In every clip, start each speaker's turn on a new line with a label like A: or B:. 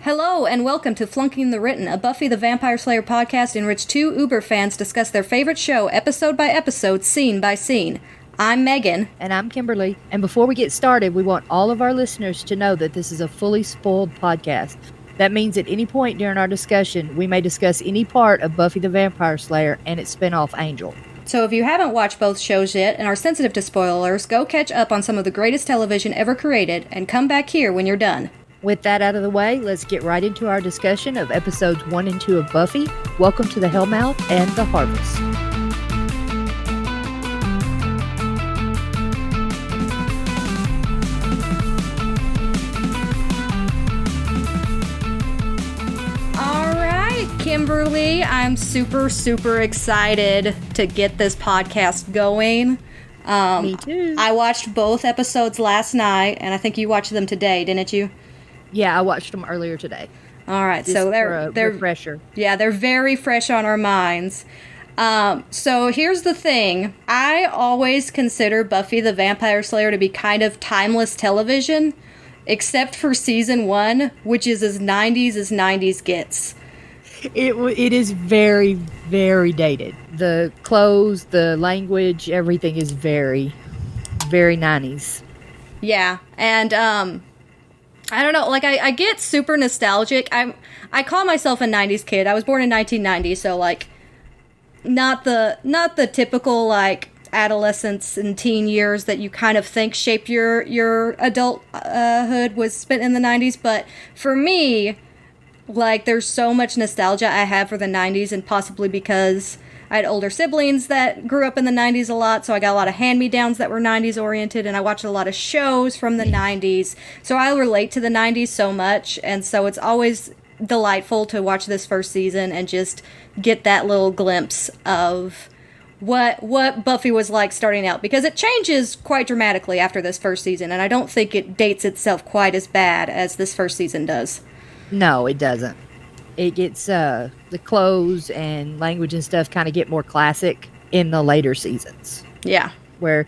A: Hello and welcome to Flunking the Written, a Buffy the Vampire Slayer podcast in which two Uber fans discuss their favorite show episode by episode, scene by scene. I'm Megan.
B: And I'm Kimberly. And before we get started, we want all of our listeners to know that this is a fully spoiled podcast. That means at any point during our discussion, we may discuss any part of Buffy the Vampire Slayer and its spinoff Angel.
A: So if you haven't watched both shows yet and are sensitive to spoilers, go catch up on some of the greatest television ever created and come back here when you're done.
B: With that out of the way, let's get right into our discussion of episodes 1 and 2 of Buffy. Welcome to the Hellmouth and The Harvest.
A: Kimberly, I'm super excited to get this podcast going.
B: Me too.
A: I watched both episodes last night, and I think you watched them today, didn't you?
B: Yeah, I watched them earlier today.
A: All right,
B: just
A: so they're
B: refresher.
A: Yeah, they're very fresh on our minds. So here's the thing. I always consider Buffy the Vampire Slayer to be kind of timeless television, except for season 1, which is as 90s as 90s gets.
B: It is very, very dated. The clothes, the language, everything is very, very 90s.
A: Yeah, and I don't know, like I get super nostalgic. I call myself a 90s kid. I was born in 1990, so like not the typical like adolescence and teen years that you kind of think shape your adulthood was spent in the 90s, but for me, like, there's so much nostalgia I have for the 90s, and possibly because I had older siblings that grew up in the 90s a lot, so I got a lot of hand-me-downs that were 90s oriented, and I watched a lot of shows from the 90s, so I relate to the 90s so much, and so it's always delightful to watch this first season and just get that little glimpse of what Buffy was like starting out, because it changes quite dramatically after this first season, and I don't think it dates itself quite as bad as this first season does.
B: No, it doesn't. It gets, the clothes and language and stuff kind of get more classic in the later seasons.
A: Yeah.
B: Where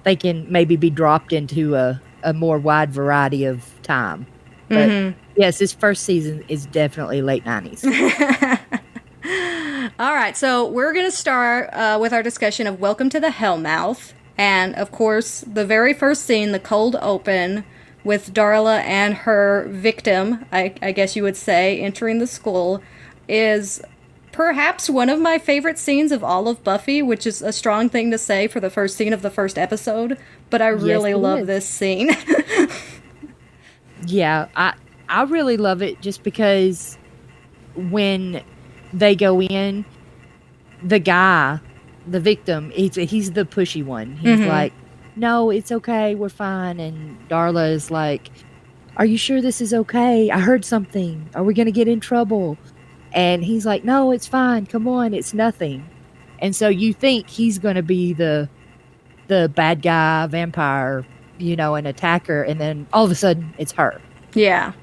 B: they can maybe be dropped into a more wide variety of time. But yes, this first season is definitely late 90s.
A: All right, so we're going to start with our discussion of Welcome to the Hellmouth. And, of course, the very first scene, the cold open, with Darla and her victim, I guess you would say, entering the school, is perhaps one of my favorite scenes of all of Buffy, which is a strong thing to say for the first scene of the first episode, but I really love this scene.
B: Yeah, I really love it just because when they go in, the guy, the victim, he's the pushy one. He's like, no, it's okay, we're fine. And Darla is like, are you sure this is okay? I heard something. Are we going to get in trouble? And he's like, no, it's fine. Come on, it's nothing. And so you think he's going to be the bad guy, vampire, an attacker. And then all of a sudden, it's her.
A: Yeah.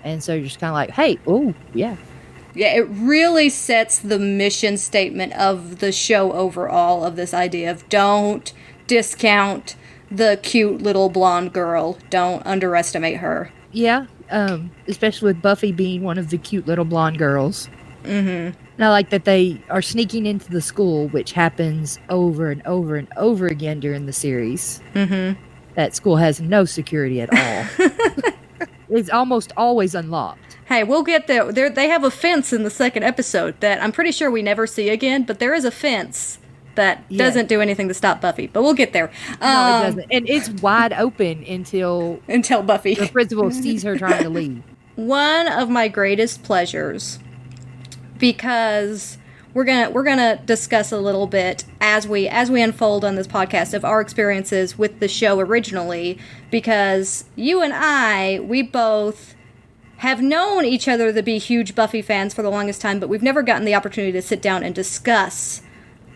B: And so you're just kind of like, hey, oh, yeah.
A: Yeah, it really sets the mission statement of the show overall, of this idea of don't discount the cute little blonde girl. Don't underestimate her.
B: Yeah, especially with Buffy being one of the cute little blonde girls. And I like that they are sneaking into the school, which happens over and over and over again during the series. That school has no security at all. It's almost always unlocked.
A: Hey, we'll get there. They have a fence in the second episode that I'm pretty sure we never see again, but there is a fence that doesn't do anything to stop Buffy, but we'll get there.
B: No, it doesn't. And it's wide open until
A: Buffy.
B: The principal sees her trying to leave.
A: One of my greatest pleasures, because we're gonna discuss a little bit as we unfold on this podcast of our experiences with the show originally, because you and we both have known each other to be huge Buffy fans for the longest time, but we've never gotten the opportunity to sit down and discuss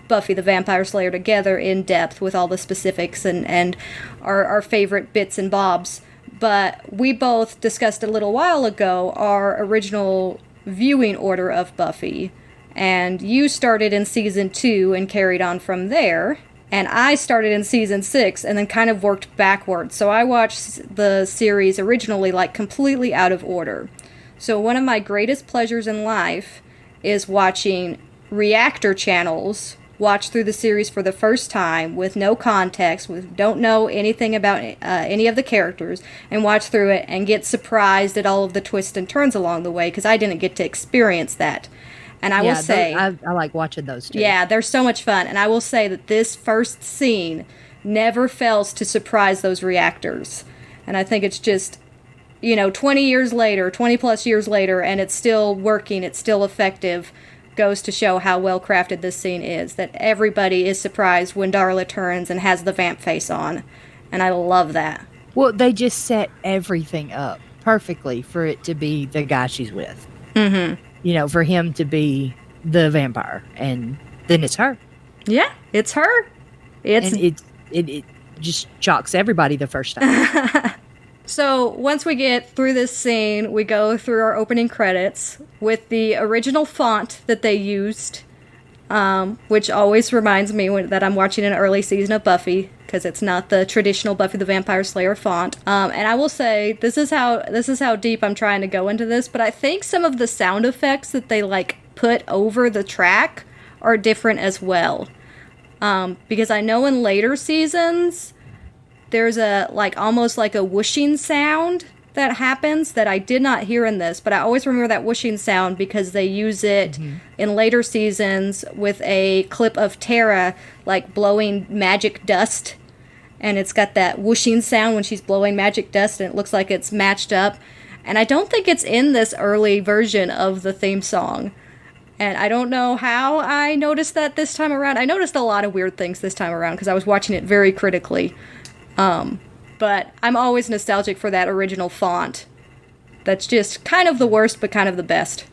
A: Buffy the Vampire Slayer together in depth with all the specifics and our favorite bits and bobs. But we both discussed a little while ago our original viewing order of Buffy. And you started in season 2 and carried on from there. And I started in season 6 and then kind of worked backwards. So I watched the series originally like completely out of order. So one of my greatest pleasures in life is watching reactor channels watch through the series for the first time with no context, with don't know anything about any of the characters, and watch through it and get surprised at all of the twists and turns along the way, because I didn't get to experience that. And I will say,
B: I like watching those too.
A: yeah, they're so much fun. And I will say that this first scene never fails to surprise those reactors. And I think it's just, 20 years later, 20 plus years later, and it's still working, it's still effective, goes to show how well crafted this scene is. That everybody is surprised when Darla turns and has the vamp face on. And I love that.
B: Well, they just set everything up perfectly for it to be the guy she's with.
A: Mm-hmm.
B: For him to be the vampire, and then it's her.
A: Yeah, it's her.
B: It just shocks everybody the first time.
A: So once we get through this scene, we go through our opening credits with the original font that they used, which always reminds me that I'm watching an early season of Buffy, because it's not the traditional Buffy the Vampire Slayer font. And I will say, this is how deep I'm trying to go into this, but I think some of the sound effects that they put over the track are different as well. Because I know in later seasons, there's almost like a whooshing sound that happens that I did not hear in this, but I always remember that whooshing sound because they use it in later seasons with a clip of Tara blowing magic dust, and it's got that whooshing sound when she's blowing magic dust, and it looks like it's matched up. And I don't think it's in this early version of the theme song. And I don't know how I noticed that this time around. I noticed a lot of weird things this time around because I was watching it very critically. But I'm always nostalgic for that original font. That's just kind of the worst, but kind of the best.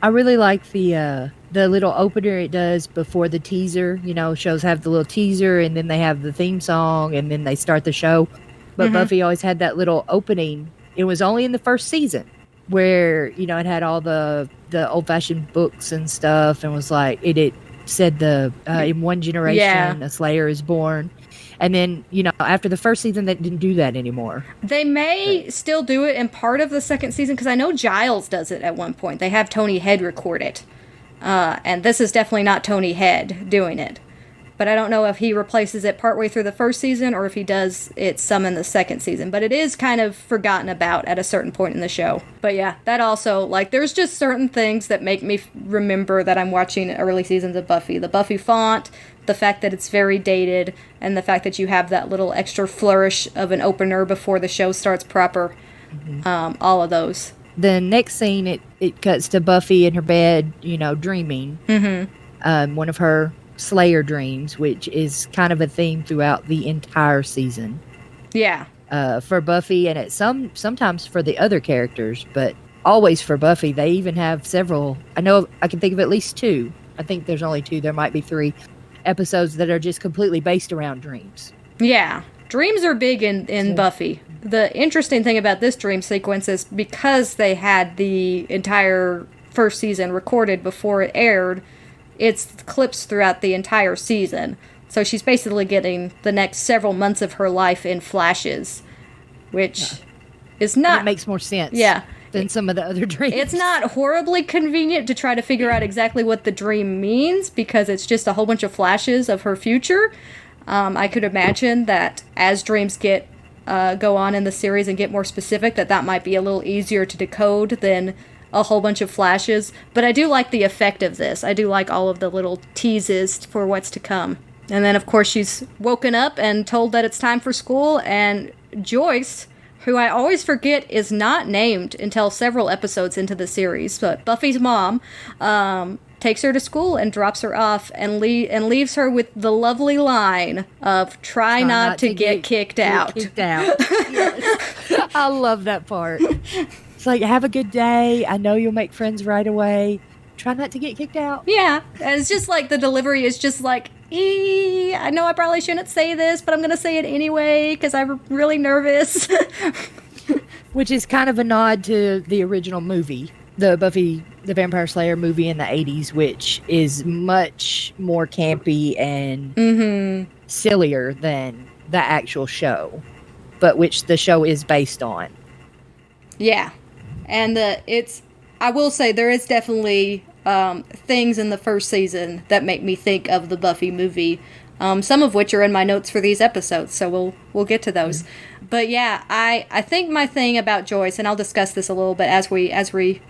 B: I really like the little opener it does before the teaser. Shows have the little teaser, and then they have the theme song, and then they start the show. But Buffy always had that little opening. It was only in the first season where, it had all the old-fashioned books and stuff, and was it said in one generation, a Slayer is born. And then, after the first season, they didn't do that anymore.
A: They may still do it in part of the second season, because I know Giles does it at one point. They have Tony Head record it. And this is definitely not Tony Head doing it. But I don't know if he replaces it partway through the first season or if he does it some in the second season. But it is kind of forgotten about at a certain point in the show. But yeah, that also, there's just certain things that make me remember that I'm watching early seasons of Buffy. The Buffy font, the fact that it's very dated, and the fact that you have that little extra flourish of an opener before the show starts proper. All of those.
B: The next scene, it cuts to Buffy in her bed, dreaming. One of her Slayer dreams, which is kind of a theme throughout the entire season.
A: Yeah.
B: For Buffy, and sometimes for the other characters, but always for Buffy. They even have several. I know I can think of at least 2. I think there's only 2. There might be 3 episodes that are just completely based around dreams.
A: Yeah. Dreams are big in Buffy. The interesting thing about this dream sequence is because they had the entire first season recorded before it aired, it's clips throughout the entire season. So she's basically getting the next several months of her life in flashes, which is not...
B: It makes more sense.
A: Yeah.
B: Than some of the other dreams.
A: It's not horribly convenient to try to figure out exactly what the dream means, because it's just a whole bunch of flashes of her future. I could imagine that as dreams go on in the series and get more specific, that might be a little easier to decode than a whole bunch of flashes. But I do like the effect of this. I do like all of the little teases for what's to come. And then, of course, she's woken up and told that it's time for school, and Joyce, who I always forget is not named until several episodes into the series, but Buffy's mom takes her to school and drops her off and leaves her with the lovely line of try not to get kicked out.
B: Yes. I love that part. It's have a good day. I know you'll make friends right away. Try not to get kicked out.
A: Yeah. And it's just the delivery is just I know I probably shouldn't say this, but I'm going to say it anyway because I'm really nervous.
B: Which is kind of a nod to the original movie, the Buffy the Vampire Slayer movie in the 80s, which is much more campy and sillier than the actual show, but which the show is based on.
A: Yeah. And I will say there is definitely things in the first season that make me think of the Buffy movie. Some of which are in my notes for these episodes, so we'll get to those. Mm-hmm. But yeah, I think my thing about Joyce, and I'll discuss this a little bit as we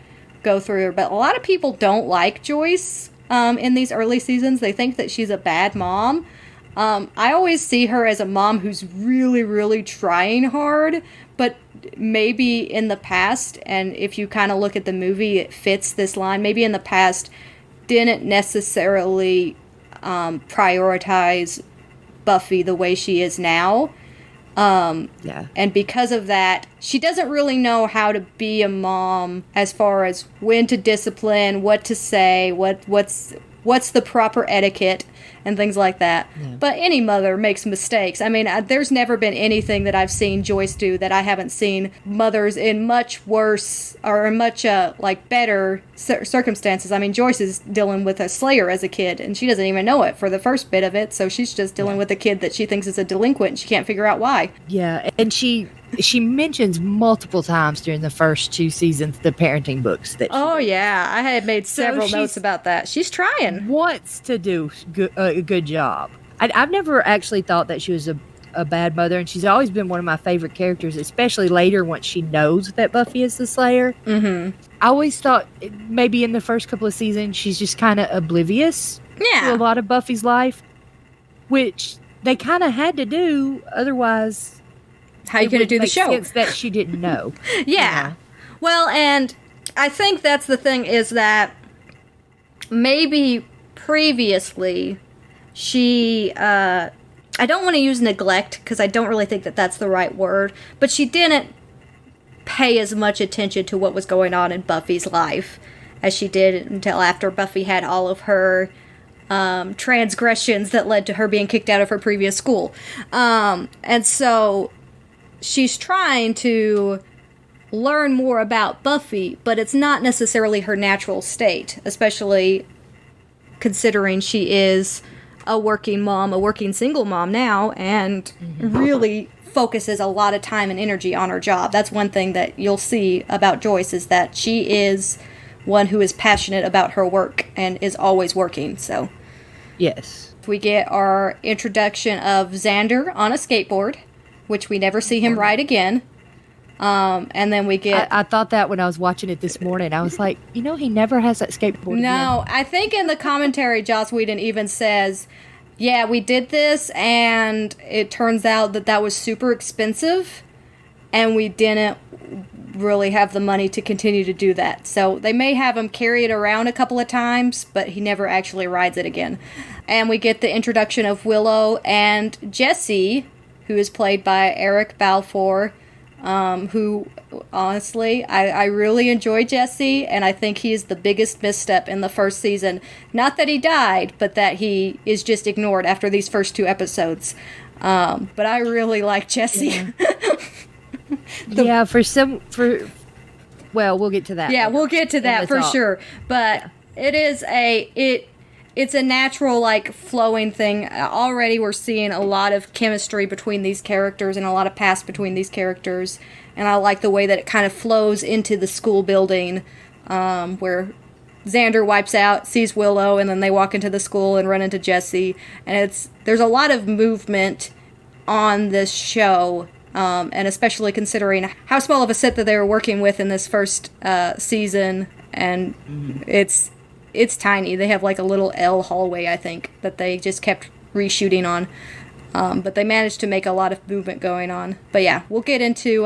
A: go through her, but a lot of people don't like Joyce in these early seasons. They think that she's a bad mom. I always see her as a mom who's really, really trying hard, but maybe in the past, and if you kind of look at the movie, it fits this line, maybe in the past didn't necessarily prioritize Buffy the way she is now. And because of that, she doesn't really know how to be a mom as far as when to discipline, what to say, what's the proper etiquette, and things like that. Yeah. But any mother makes mistakes. I mean, there's never been anything that I've seen Joyce do that I haven't seen mothers in much worse or much better circumstances. I mean, Joyce is dealing with a Slayer as a kid, and she doesn't even know it for the first bit of it. So she's just dealing with a kid that she thinks is a delinquent, and she can't figure out why.
B: Yeah, and she mentions multiple times during the first 2 seasons the parenting books that
A: yeah, I had made several notes about that. She's trying.
B: Wants to do a good job. I've never actually thought that she was a bad mother, and she's always been one of my favorite characters, especially later once she knows that Buffy is the Slayer. Mm-hmm. I always thought maybe in the first couple of seasons she's just kind of oblivious to a lot of Buffy's life, which they kind of had to do, otherwise
A: how are you going to do the show?
B: Sense that she didn't know.
A: Yeah. You know? Well, and I think that's the thing, is that maybe previously she, I don't want to use neglect because I don't really think that that's the right word, but she didn't pay as much attention to what was going on in Buffy's life as she did until after Buffy had all of her transgressions that led to her being kicked out of her previous school. And so she's trying to learn more about Buffy, but it's not necessarily her natural state, especially considering she is a working mom, a working single mom now, and really focuses a lot of time and energy on her job. That's one thing that you'll see about Joyce, is that she is one who is passionate about her work and is always working. So
B: yes,
A: we get our introduction of Xander on a skateboard, which we never see him ride again. And then we get...
B: I thought that when I was watching it this morning. I was like, he never has that skateboard
A: No,
B: again.
A: I think in the commentary, Joss Whedon even says, yeah, we did this, and it turns out that was super expensive, and we didn't really have the money to continue to do that. So they may have him carry it around a couple of times, but he never actually rides it again. And we get the introduction of Willow and Jesse, who is played by Eric Balfour, who, honestly, I really enjoy Jesse, and I think he is the biggest misstep in the first season. Not that he died, but that he is just ignored after these first 2 episodes. But I really like Jesse.
B: Yeah, well, we'll get to that.
A: Yeah, we'll get to that for sure. But it is it's a natural, flowing thing. Already we're seeing a lot of chemistry between these characters and a lot of past between these characters. And I like the way that it kind of flows into the school building, where Xander wipes out, sees Willow, and then they walk into the school and run into Jesse. And there's a lot of movement on this show, and especially considering how small of a set that they were working with in this first season. And it's tiny. They have a little L hallway, I think, that they just kept reshooting on. But they managed to make a lot of movement going on. But yeah, we'll get into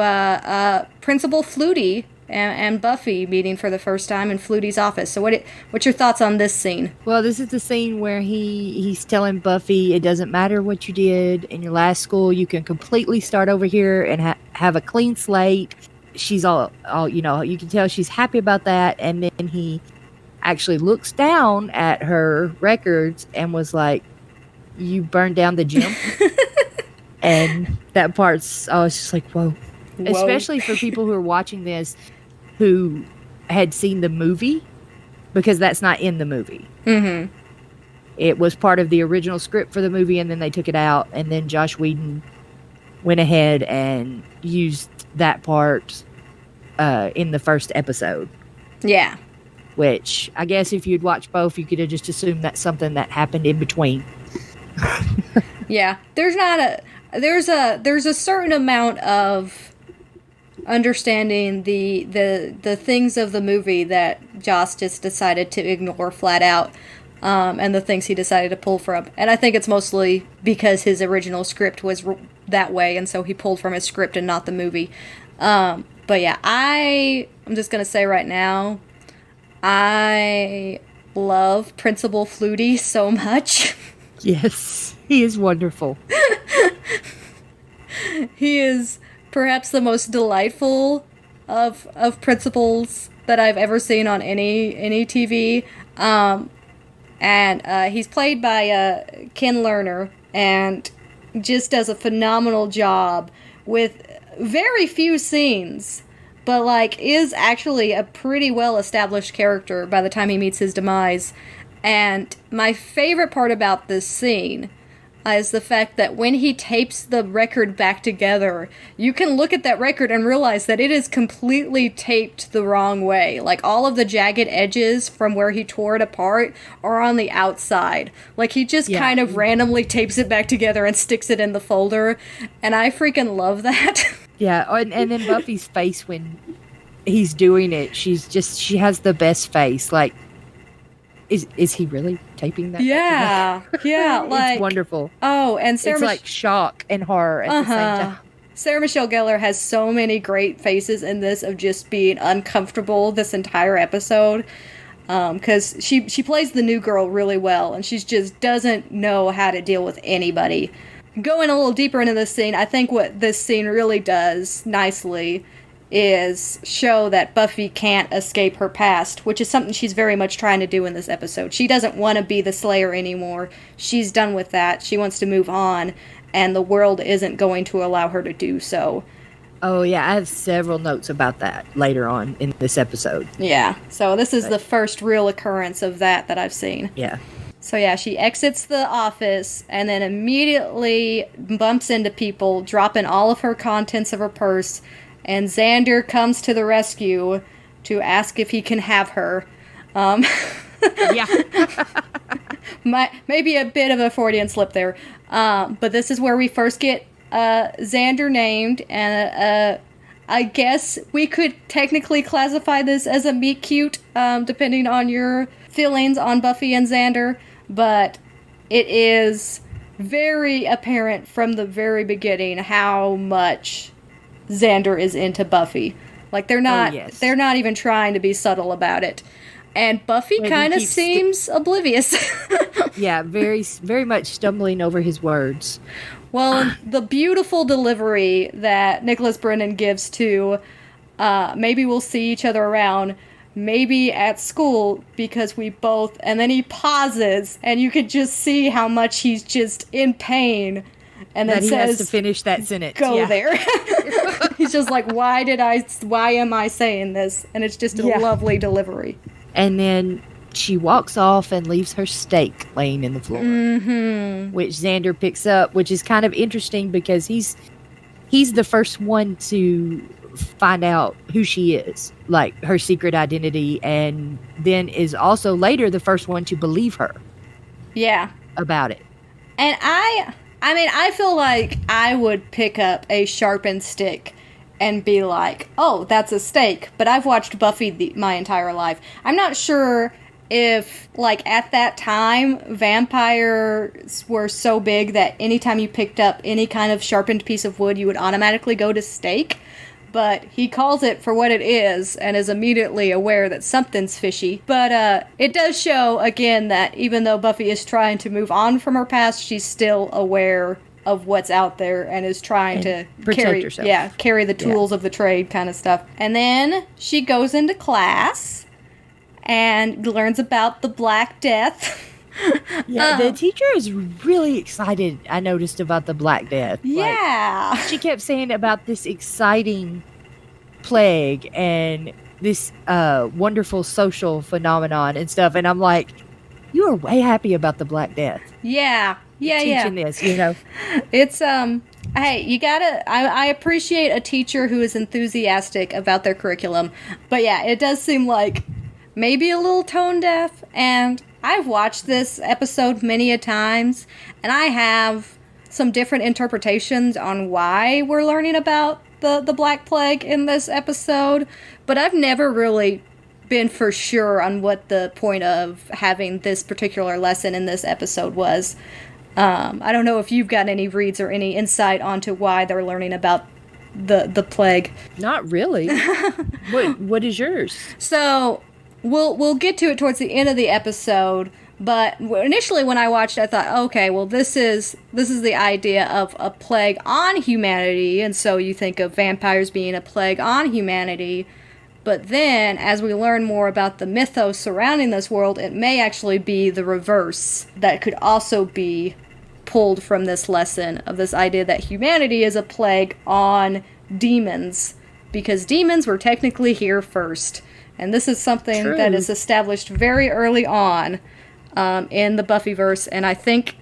A: Principal Flutie and Buffy meeting for the first time in Flutie's office. So what's your thoughts on this scene?
B: Well, this is the scene where he's telling Buffy it doesn't matter what you did in your last school. You can completely start over here and have a clean slate. She's all you can tell she's happy about that. And then he actually looks down at her records and was like, you burned down the gym. And that part's, I was just like, whoa. Especially for people who are watching this who had seen the movie, because that's not in the movie. Mm-hmm. It was part of the original script for the movie, and then they took it out, and then Joss Whedon went ahead and used that part in the first episode.
A: Yeah.
B: Which I guess if you'd watched both, you could have just assumed that's something that happened in between.
A: Yeah, there's a certain amount of understanding the things of the movie that Joss just decided to ignore flat out, and the things he decided to pull from. And I think it's mostly because his original script was that way, and so he pulled from his script and not the movie. But yeah, I'm just gonna say right now, I love Principal Flutie so much.
B: Yes, he is wonderful.
A: He is perhaps the most delightful of principals that I've ever seen on any TV. And he's played by Ken Lerner, and just does a phenomenal job with very few scenes, but like is actually a pretty well established character by the time he meets his demise. And my favorite part about this scene is the fact that when he tapes the record back together, you can look at that record and realize that it is completely taped the wrong way. Like, all of the jagged edges from where he tore it apart are on the outside. Like, he just kind of randomly tapes it back together and sticks it in the folder, and I freaking love that.
B: Yeah, and then Buffy's face when he's doing it, she has the best face. Like, is he really taping that?
A: Yeah, yeah, like,
B: it's wonderful.
A: Oh, and Sarah,
B: it's like shock and horror at the same time.
A: Sarah Michelle Gellar has so many great faces in this of just being uncomfortable this entire episode, because she plays the new girl really well, and she just doesn't know how to deal with anybody. Going a little deeper into this scene, I think what this scene really does nicely is show that Buffy can't escape her past, which is something she's very much trying to do in this episode. She doesn't want to be the Slayer anymore. She's done with that. She wants to move on, and the world isn't going to allow her to do so.
B: Oh, yeah, I have several notes about that later on in this episode.
A: Yeah, so this is the first real occurrence of that I've seen.
B: Yeah.
A: So yeah, she exits the office and then immediately bumps into people, dropping all of her contents of her purse, and Xander comes to the rescue to ask if he can have her.
B: Yeah.
A: Maybe a bit of a Freudian slip there. But this is where we first get Xander named, and I guess we could technically classify this as a meet cute, depending on your feelings on Buffy and Xander, but it is very apparent from the very beginning how much Xander is into Buffy. Like, they're not even trying to be subtle about it. And Buffy kind of seems oblivious.
B: Yeah, very, very much stumbling over his words.
A: Well, the beautiful delivery that Nicholas Brennan gives to, maybe we'll see each other around, maybe at school, because we both, and then he pauses, and you could just see how much he's just in pain. And then
B: he
A: says,
B: has to finish that sentence.
A: Go there. He's just like, why am I saying this? And it's just a lovely delivery.
B: And then she walks off and leaves her steak laying in the floor, which Xander picks up, which is kind of interesting because he's the first one to find out who she is, like her secret identity, and then is also later the first one to believe her.
A: Yeah.
B: About it.
A: And I mean, I feel like I would pick up a sharpened stick and be like, oh, that's a steak. But I've watched Buffy my entire life. I'm not sure if, like, at that time, vampires were so big that anytime you picked up any kind of sharpened piece of wood, you would automatically go to steak. But he calls it for what it is and is immediately aware that something's fishy. But it does show, again, that even though Buffy is trying to move on from her past, she's still aware of what's out there and is trying to
B: protect herself.
A: Yeah, carry the tools of the trade kind of stuff. And then she goes into class and learns about the Black Death.
B: Yeah, the teacher is really excited, I noticed, about the Black Death.
A: Yeah.
B: Like, she kept saying about this exciting plague and this wonderful social phenomenon and stuff. And I'm like, you are way happy about the Black Death.
A: Yeah. Yeah,
B: teaching this, you know.
A: It's, I Hey, you gotta, I appreciate a teacher who is enthusiastic about their curriculum. But yeah, it does seem like maybe a little tone deaf. And I've watched this episode many a times, and I have some different interpretations on why we're learning about the Black Plague in this episode. But I've never really been for sure on what the point of having this particular lesson in this episode was. I don't know if you've got any reads or any insight onto why they're learning about the plague.
B: Not really. What is yours?
A: So we'll get to it towards the end of the episode. But initially, when I watched, I thought, okay, well, this is the idea of a plague on humanity, and so you think of vampires being a plague on humanity. But then, as we learn more about the mythos surrounding this world, it may actually be the reverse that could also be pulled from this lesson of this idea that humanity is a plague on demons, because demons were technically here first. And this is something that is established very early on in the Buffyverse, and I think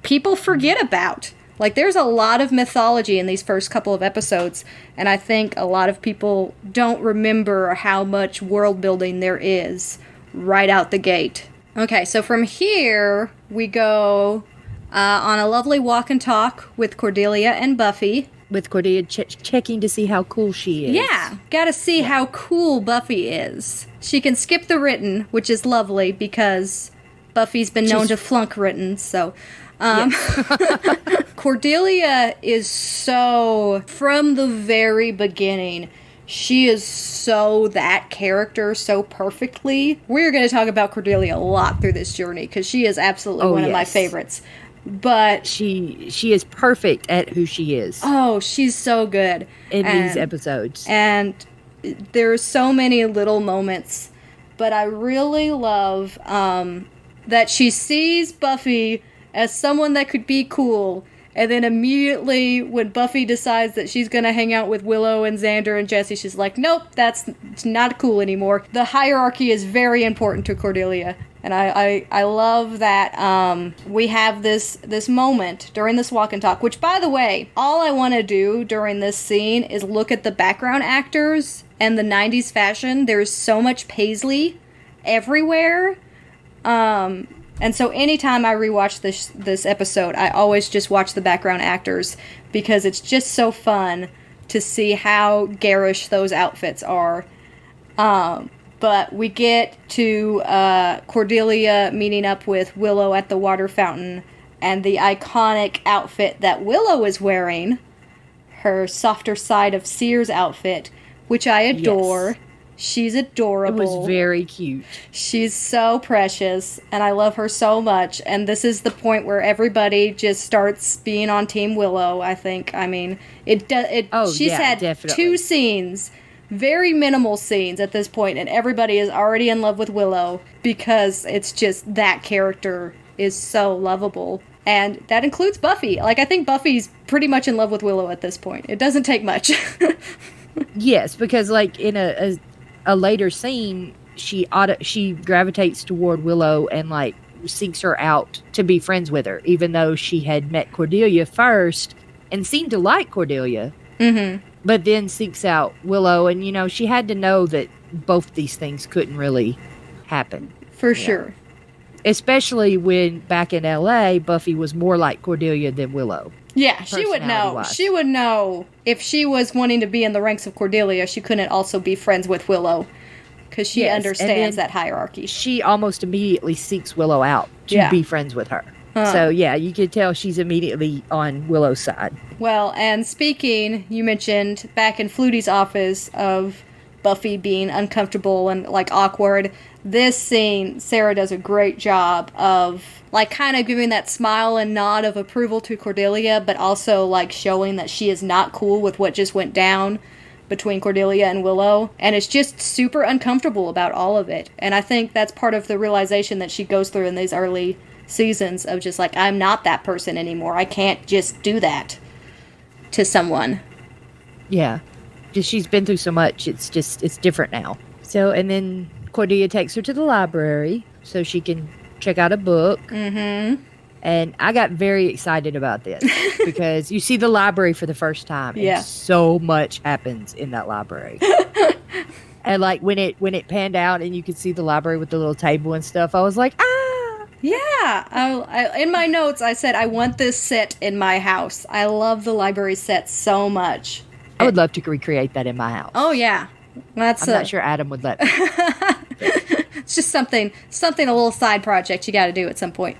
A: people forget about. Like, there's a lot of mythology in these first couple of episodes, and I think a lot of people don't remember how much world building there is right out the gate. Okay, so from here, we go on a lovely walk and talk with Cordelia and Buffy.
B: With Cordelia checking to see how cool she is.
A: Yeah, gotta see how cool Buffy is. She can skip the written, which is lovely, because Buffy's been known to flunk written, so... Cordelia is so, from the very beginning, she is so that character so perfectly. We're going to talk about Cordelia a lot through this journey, because she is absolutely one of my favorites. But
B: she is perfect at who she is.
A: Oh, she's so good
B: in these episodes.
A: And there's so many little moments, but I really love that she sees Buffy as someone that could be cool, and then immediately when Buffy decides that she's gonna hang out with Willow and Xander and Jesse, she's like, nope, that's not cool anymore. The hierarchy is very important to Cordelia, and I love that we have this moment during this walk and talk, which, by the way, all I want to do during this scene is look at the background actors and the 90s fashion. There's so much paisley everywhere. And so anytime I rewatch this episode, I always just watch the background actors, because it's just so fun to see how garish those outfits are. But we get to Cordelia meeting up with Willow at the water fountain, and the iconic outfit that Willow is wearing, her softer side of Sears outfit, which I adore. Yes. She's adorable.
B: It was very cute.
A: She's so precious, and I love her so much. And this is the point where everybody just starts being on Team Willow, I think. I mean, she's had definitely 2 scenes, very minimal scenes at this point, and everybody is already in love with Willow, because it's just that character is so lovable. And that includes Buffy. Like, I think Buffy's pretty much in love with Willow at this point. It doesn't take much.
B: Yes, because, like, in a later scene, she gravitates toward Willow and, like, seeks her out to be friends with her, even though she had met Cordelia first and seemed to like Cordelia. Mm-hmm. But then seeks out Willow, and, you know, she had to know that both these things couldn't really happen.
A: For sure.
B: Especially when, back in L.A., Buffy was more like Cordelia than Willow.
A: Yeah, she would know. She would know if she was wanting to be in the ranks of Cordelia, she couldn't also be friends with Willow, because she understands that hierarchy.
B: She almost immediately seeks Willow out to be friends with her. So, yeah, you could tell she's immediately on Willow's side.
A: Well, and speaking, you mentioned back in Flutie's office of Buffy being uncomfortable and, like, awkward. This scene, Sarah does a great job of, like, kind of giving that smile and nod of approval to Cordelia, but also, like, showing that she is not cool with what just went down between Cordelia and Willow. And it's just super uncomfortable about all of it. And I think that's part of the realization that she goes through in these early seasons of just, like, I'm not that person anymore. I can't just do that to someone.
B: Yeah. Just, she's been through so much. It's different now. So, and then Cordelia takes her to the library so she can check out a book. Mm-hmm. And I got very excited about this because you see the library for the first time,
A: Yeah.
B: and so much happens in that library. And like when it panned out and you could see the library with the little table and stuff, I was like, ah.
A: Yeah. In my notes, I said, I want this set in my house. I love the library set so much.
B: I would love to recreate that in my house.
A: Oh, yeah.
B: I'm not sure Adam would let me.
A: It's just something, a little side project you got to do at some point.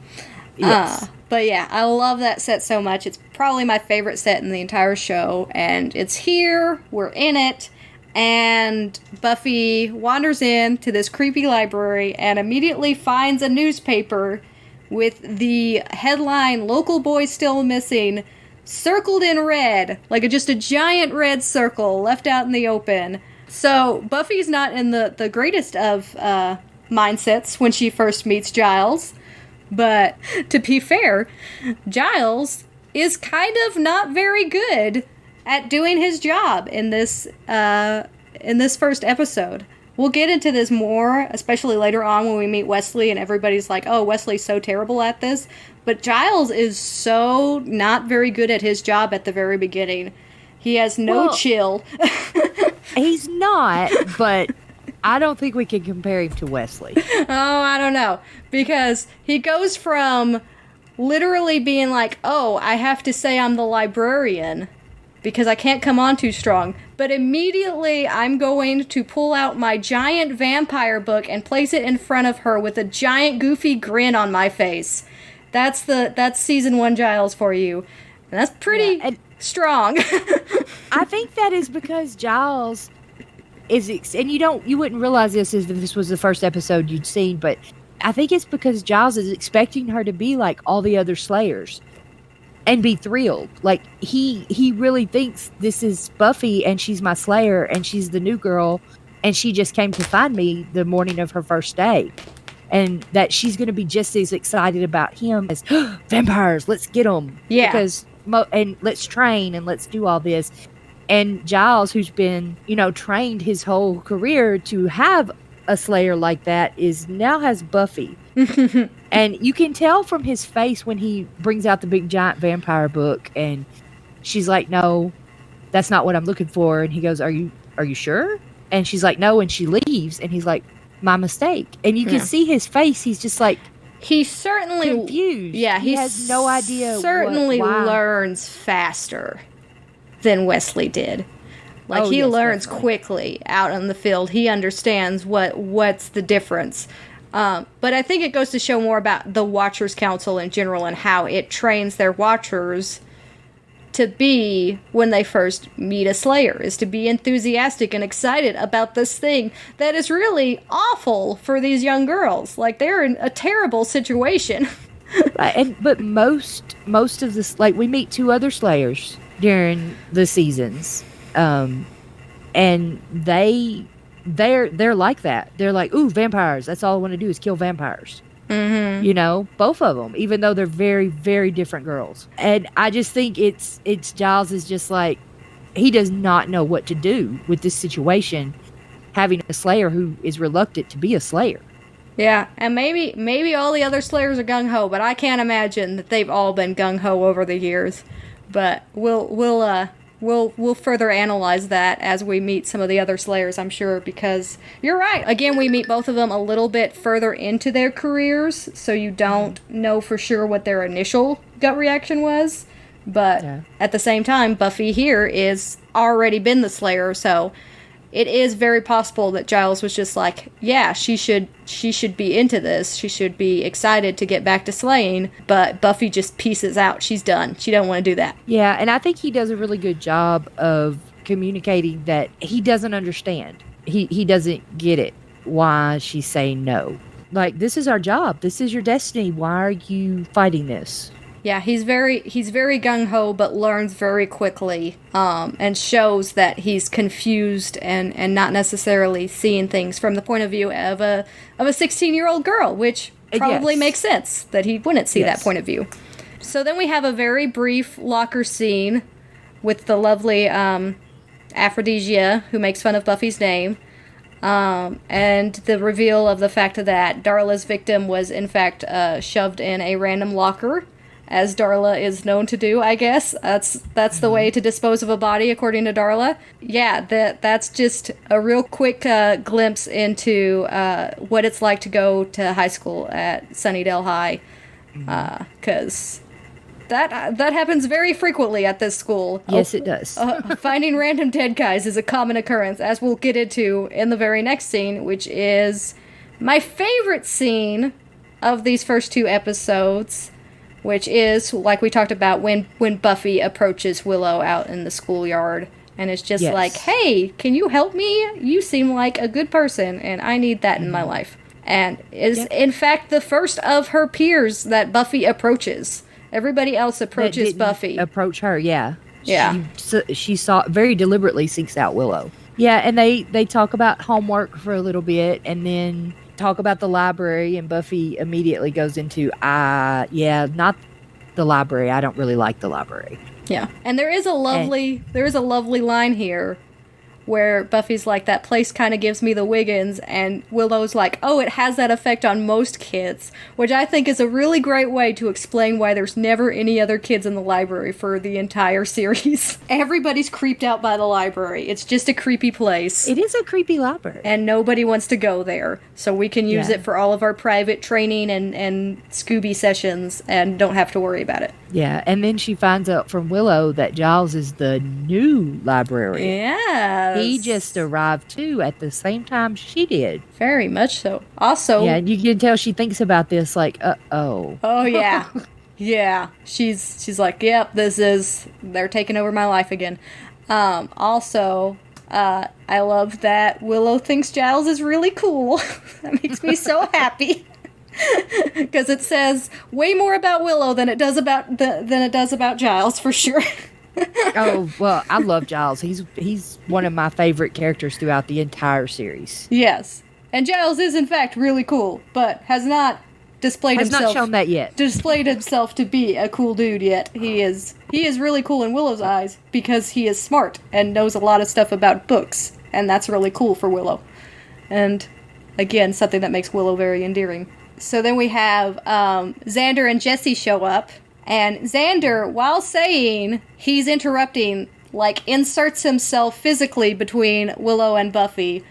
B: Yes.
A: But yeah, I love that set so much. It's probably my favorite set in the entire show. And it's here. We're in it. And Buffy wanders into this creepy library and immediately finds a newspaper with the headline, "Local Boy Still Missing," circled in red. Like just a giant red circle left out in the open. So Buffy's not in the greatest of mindsets when she first meets Giles. But to be fair, Giles is kind of not very good at doing his job in this first episode. We'll get into this more, especially later on when we meet Wesley and everybody's like, oh, Wesley's so terrible at this. But Giles is so not very good at his job at the very beginning. He has no chill.
B: He's not, but I don't think we can compare him to Wesley.
A: Oh, I don't know. Because he goes from literally being like, oh, I have to say I'm the librarian because I can't come on too strong. But immediately I'm going to pull out my giant vampire book and place it in front of her with a giant goofy grin on my face. That's season 1 Giles for you. And that's pretty strong.
B: I think that is because Giles is, and you wouldn't realize this if this was the first episode you'd seen, but I think it's because Giles is expecting her to be like all the other Slayers and be thrilled. Like he really thinks this is Buffy and she's my Slayer and she's the new girl and she just came to find me the morning of her first day. And that she's going to be just as excited about him as vampires. Let's get them.
A: Yeah.
B: Because and let's train and let's do all this. And Giles, who's been, trained his whole career to have a Slayer like that, now has Buffy. And you can tell from his face when he brings out the big giant vampire book and she's like, no, that's not what I'm looking for. And he goes, are you sure? And she's like, no. And she leaves and he's like, my mistake. And you can see his face. He's just like,
A: he's certainly
B: confused.
A: Yeah,
B: he has no idea.
A: Certainly
B: why.
A: learns faster than Wesley did. Like he learns quickly out on the field. He understands what's the difference. But I think it goes to show more about the Watchers Council in general and how it trains their Watchers to be, when they first meet a Slayer, is to be enthusiastic and excited about this thing that is really awful for these young girls. Like, they're in a terrible situation.
B: But most of this, like, we meet 2 other Slayers during the seasons, and they're like that. They're like, ooh, vampires. That's all I want to do is kill vampires. Mm-hmm. Both of them, even though they're very, very different girls. And I just think it's Giles is just like, he does not know what to do with this situation, having a Slayer who is reluctant to be a Slayer.
A: Yeah, and maybe all the other Slayers are gung-ho, but I can't imagine that they've all been gung-ho over the years. But we'll further analyze that as we meet some of the other Slayers, I'm sure, because you're right. Again, we meet both of them a little bit further into their careers, so you don't know for sure what their initial gut reaction was. But at the same time, Buffy here is already been the Slayer, so it is very possible that Giles was just like, yeah, she should be into this. She should be excited to get back to slaying. But Buffy just pieces out. She's done. She don't want to do that.
B: Yeah, and I think he does a really good job of communicating that he doesn't understand. He doesn't get it, why she's saying no. Like, this is our job. This is your destiny. Why are you fighting this?
A: Yeah, he's very gung-ho, but learns very quickly, and shows that he's confused and not necessarily seeing things from the point of view of a 16-year-old girl, which probably makes sense that he wouldn't see that point of view. So then we have a very brief locker scene with the lovely Aphrodisia, who makes fun of Buffy's name, and the reveal of the fact that Darla's victim was in fact shoved in a random locker as Darla is known to do, I guess. That's the way to dispose of a body, according to Darla. Yeah, that's just a real quick glimpse into what it's like to go to high school at Sunnydale High, because that happens very frequently at this school.
B: Yes, it does.
A: Finding random dead guys is a common occurrence, as we'll get into in the very next scene, which is my favorite scene of these first 2 episodes, which is, like we talked about, when Buffy approaches Willow out in the schoolyard, and it's just like, hey, can you help me? You seem like a good person, and I need that in my life. And is, in fact, the first of her peers that Buffy approaches. Everybody else approaches Buffy.
B: Approach her, yeah.
A: Yeah.
B: She very deliberately seeks out Willow. Yeah, and they talk about homework for a little bit, and then talk about the library, and Buffy immediately goes into, not the library. I don't really like the library.
A: Yeah. And there is a lovely line here where Buffy's like, that place kind of gives me the Wiggins, and Willow's like, oh, it has that effect on most kids, which I think is a really great way to explain why there's never any other kids in the library for the entire series. Everybody's creeped out by the library. It's just a creepy place.
B: It is a creepy library.
A: And nobody wants to go there, so we can use it for all of our private training and Scooby sessions and don't have to worry about it.
B: Yeah, and then she finds out from Willow that Giles is the new librarian.
A: Yeah.
B: He just arrived too at the same time she did.
A: Very much so. Also,
B: yeah, you can tell she thinks about this like, oh.
A: Oh yeah, yeah. She's like, yep, they're taking over my life again. Also, I love that Willow thinks Giles is really cool. That makes me so happy. Because it says way more about Willow than it does about Giles, for sure.
B: Oh, well, I love Giles. He's one of my favorite characters throughout the entire series.
A: Yes. And Giles is, in fact, really cool, but has not
B: shown that yet.
A: Displayed himself to be a cool dude yet. He is really cool in Willow's eyes because he is smart and knows a lot of stuff about books, and that's really cool for Willow. And, again, something that makes Willow very endearing. So then we have Xander and Jesse show up. And Xander, while saying he's interrupting, inserts himself physically between Willow and Buffy.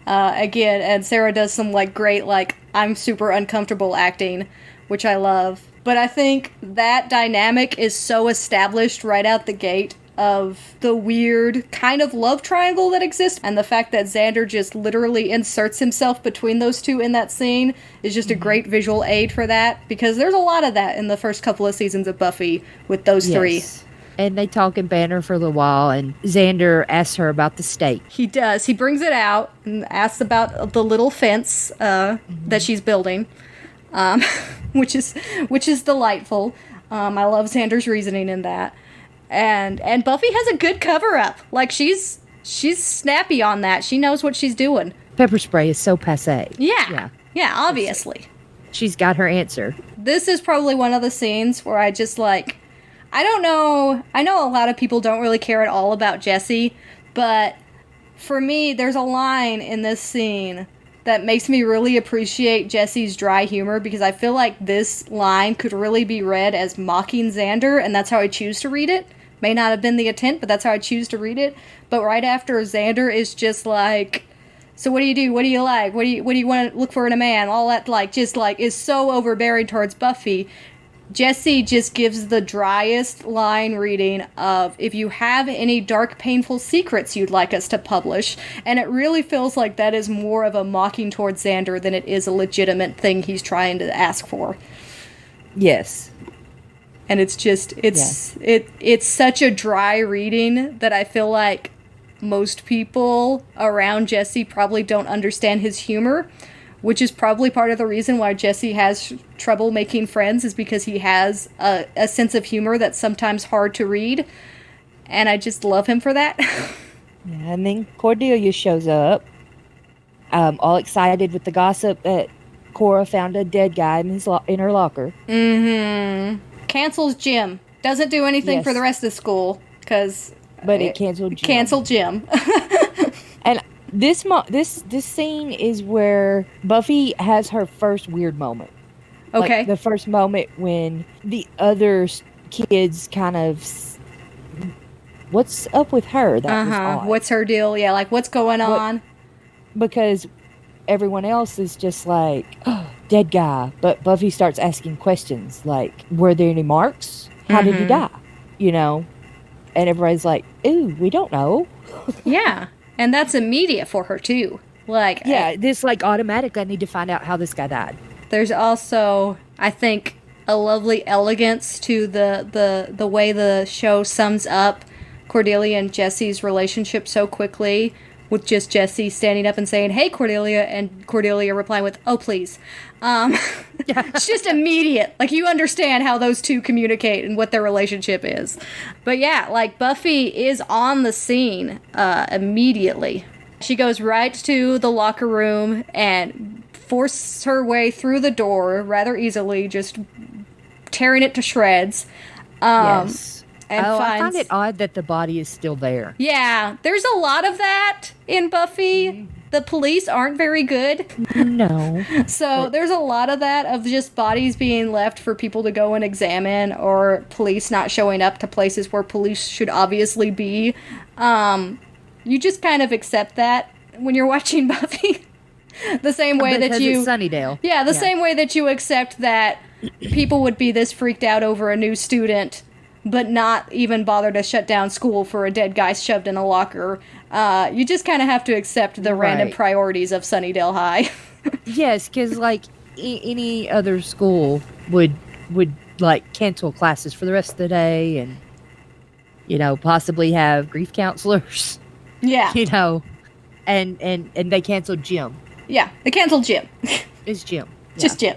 A: Again, and Sarah does some, great, I'm super uncomfortable acting, which I love. But I think that dynamic is so established right out the gate of the weird kind of love triangle that exists, and the fact that Xander just literally inserts himself between those two in that scene is just a great visual aid for that, because there's a lot of that in the first couple of seasons of Buffy with those three.
B: And they talk in banter for a little while, and Xander asks her about the stake.
A: He does. He brings it out and asks about the little fence that she's building, which is delightful. I love Xander's reasoning in that. And Buffy has a good cover-up. She's snappy on that. She knows what she's doing.
B: Pepper spray is so passé.
A: Yeah, obviously.
B: She's got her answer.
A: This is probably one of the scenes where I just, I don't know. I know a lot of people don't really care at all about Jesse, but for me, there's a line in this scene that makes me really appreciate Jesse's dry humor, because I feel like this line could really be read as mocking Xander, and that's how I choose to read it. May not have been the intent, but that's how I choose to read it. But right after, Xander is just like, so what do you do? What do you like? What do you want to look for in a man? All that, is so overbearing towards Buffy. Jesse just gives the driest line reading of, if you have any dark, painful secrets you'd like us to publish. And it really feels like that is more of a mocking towards Xander than it is a legitimate thing he's trying to ask for.
B: Yes.
A: And it's just, it's such a dry reading that I feel like most people around Jesse probably don't understand his humor, which is probably part of the reason why Jesse has trouble making friends, is because he has a sense of humor that's sometimes hard to read. And I just love him for that.
B: Yeah, and then Cordelia shows up, all excited with the gossip that Cora found a dead guy in her locker. Mm-hmm.
A: Cancels gym. Doesn't do anything for the rest of school,
B: but it canceled gym.
A: Canceled gym.
B: And this scene is where Buffy has her first weird moment.
A: Okay.
B: Like the first moment when the other kids kind of, what's up with her? That was odd.
A: What's her deal? Yeah, like what's going on?
B: Because everyone else is just like, oh, dead guy. But Buffy starts asking questions like, were there any marks? How did he die? You know? And everybody's like, ooh, we don't know.
A: Yeah. And that's immediate for her, too. Like,
B: yeah, this like automatic, I need to find out how this guy died.
A: There's also, I think, a lovely elegance to the way the show sums up Cordelia and Jesse's relationship so quickly, with just Jesse standing up and saying, "Hey, Cordelia," and Cordelia replying with, "Oh, please." It's just immediate. Like, you understand how those two communicate and what their relationship is. But yeah, like, Buffy is on the scene immediately. She goes right to the locker room and forces her way through the door rather easily, just tearing it to shreds.
B: Yes.
A: And
B: I find it odd that the body is still there.
A: Yeah, there's a lot of that in Buffy. The police aren't very good.
B: No.
A: So there's a lot of that, of just bodies being left for people to go and examine, or police not showing up to places where police should obviously be. You just kind of accept that when you're watching Buffy. The same way
B: because
A: that you...
B: it's Sunnydale.
A: Yeah, the same way that you accept that people would be this freaked out over a new student, but not even bother to shut down school for a dead guy shoved in a locker. You just kind of have to accept the random priorities of Sunnydale High.
B: Yes, because like any other school would like cancel classes for the rest of the day, and possibly have grief counselors.
A: Yeah,
B: and they canceled gym.
A: Yeah, they canceled gym.
B: It's gym. Yeah.
A: Just gym.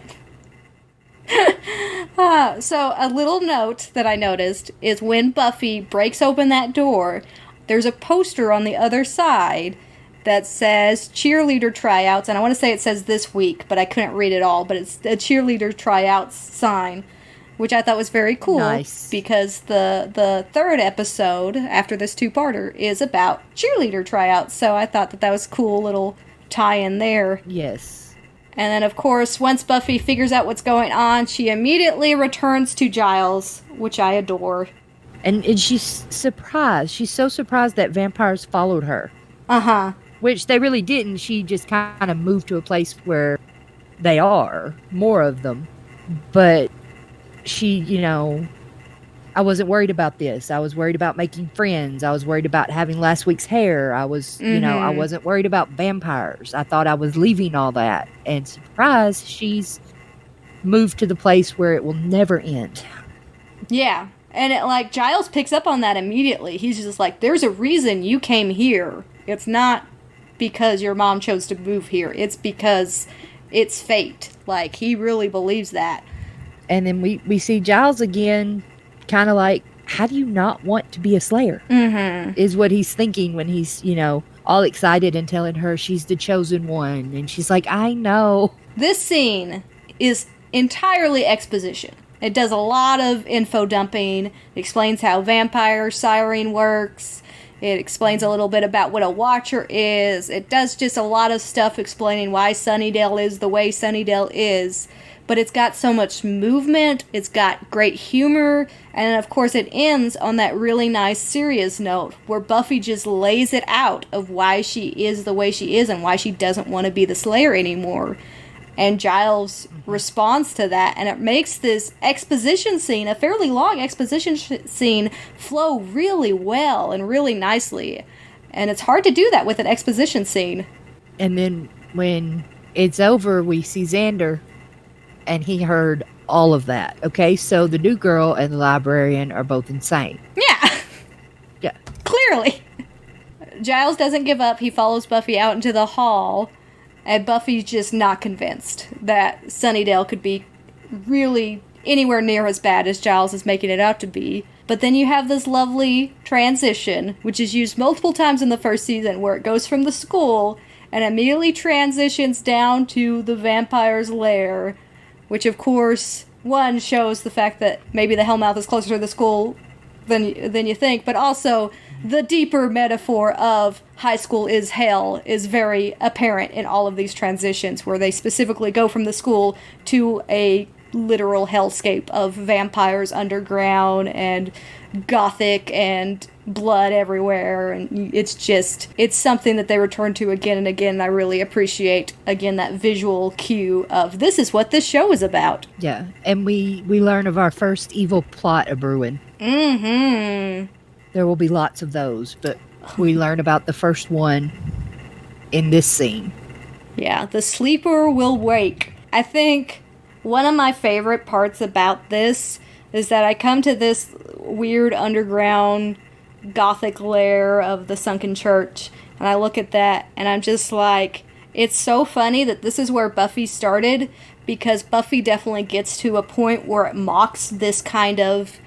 A: So a little note that I noticed is when Buffy breaks open that door, there's a poster on the other side that says cheerleader tryouts, and I want to say it says this week, but I couldn't read it all, but it's a cheerleader tryouts sign, which I thought was very cool.
B: Nice.
A: Because the third episode after this two-parter is about cheerleader tryouts, so I thought that was a cool little tie-in there.
B: Yes.
A: And then, of course, once Buffy figures out what's going on, she immediately returns to Giles, which I adore.
B: And she's surprised. She's so surprised that vampires followed her.
A: Uh-huh.
B: Which they really didn't. She just kind of moved to a place where they are, more of them. But she, I wasn't worried about this. I was worried about making friends. I was worried about having last week's hair. I was, I wasn't worried about vampires. I thought I was leaving all that. And surprise, she's moved to the place where it will never end.
A: Yeah. And Giles picks up on that immediately. He's just like, there's a reason you came here. It's not because your mom chose to move here. It's because it's fate. Like, he really believes that.
B: And then we see Giles again, kind of like, how do you not want to be a Slayer?
A: Mm-hmm.
B: Is what he's thinking when he's, all excited and telling her she's the chosen one. And she's like, I know.
A: This scene is entirely exposition. It does a lot of info dumping. It explains how vampire siren works. It explains a little bit about what a watcher is. It does just a lot of stuff explaining why Sunnydale is the way Sunnydale is. But it's got so much movement, it's got great humor, and of course it ends on that really nice serious note where Buffy just lays it out of why she is the way she is and why she doesn't want to be the Slayer anymore. And Giles responds to that, and it makes this exposition scene, a fairly long exposition scene, flow really well and really nicely. And it's hard to do that with an exposition scene.
B: And then when it's over, we see Xander. And he heard all of that. Okay, so the new girl and the librarian are both insane.
A: Yeah.
B: Yeah.
A: Clearly. Giles doesn't give up. He follows Buffy out into the hall. And Buffy's just not convinced that Sunnydale could be really anywhere near as bad as Giles is making it out to be. But then you have this lovely transition, which is used multiple times in the first season, where it goes from the school and immediately transitions down to the vampire's lair. Which, of course, one, shows the fact that maybe the Hellmouth is closer to the school than you think, but also the deeper metaphor of high school is hell is very apparent in all of these transitions, where they specifically go from the school to a literal hellscape of vampires underground and gothic and blood everywhere, and it's something that they return to again and again, and I really appreciate, again, that visual cue of this is what this show is about.
B: Yeah, and we learn of our first evil plot a brewing.
A: Mm-hmm.
B: There will be lots of those, but we learn about the first one in this scene.
A: Yeah, the sleeper will wake. I think one of my favorite parts about this is that I come to this weird underground gothic lair of the sunken church, and I look at that and I'm just like, it's so funny that this is where Buffy started, because Buffy definitely gets to a point where it mocks this kind of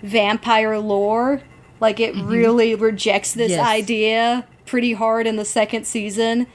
A: vampire lore. Like, it really rejects this idea pretty hard in the second season.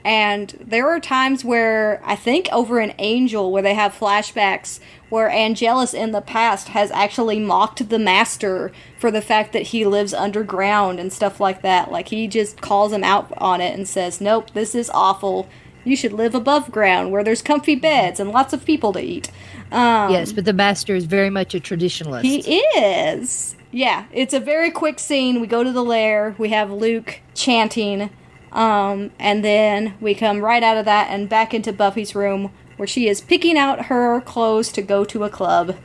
A: And there are times where, I think over in Angel, where they have flashbacks where Angelus in the past has actually mocked the Master for the fact that he lives underground and stuff like that. Like, he just calls him out on it and says, nope, this is awful. You should live above ground where there's comfy beds and lots of people to eat.
B: Yes, but the Master is very much a traditionalist.
A: He is. Yeah, it's a very quick scene. We go to the lair. We have Luke chanting. And then we come right out of that and back into Buffy's room, where she is picking out her clothes to go to a club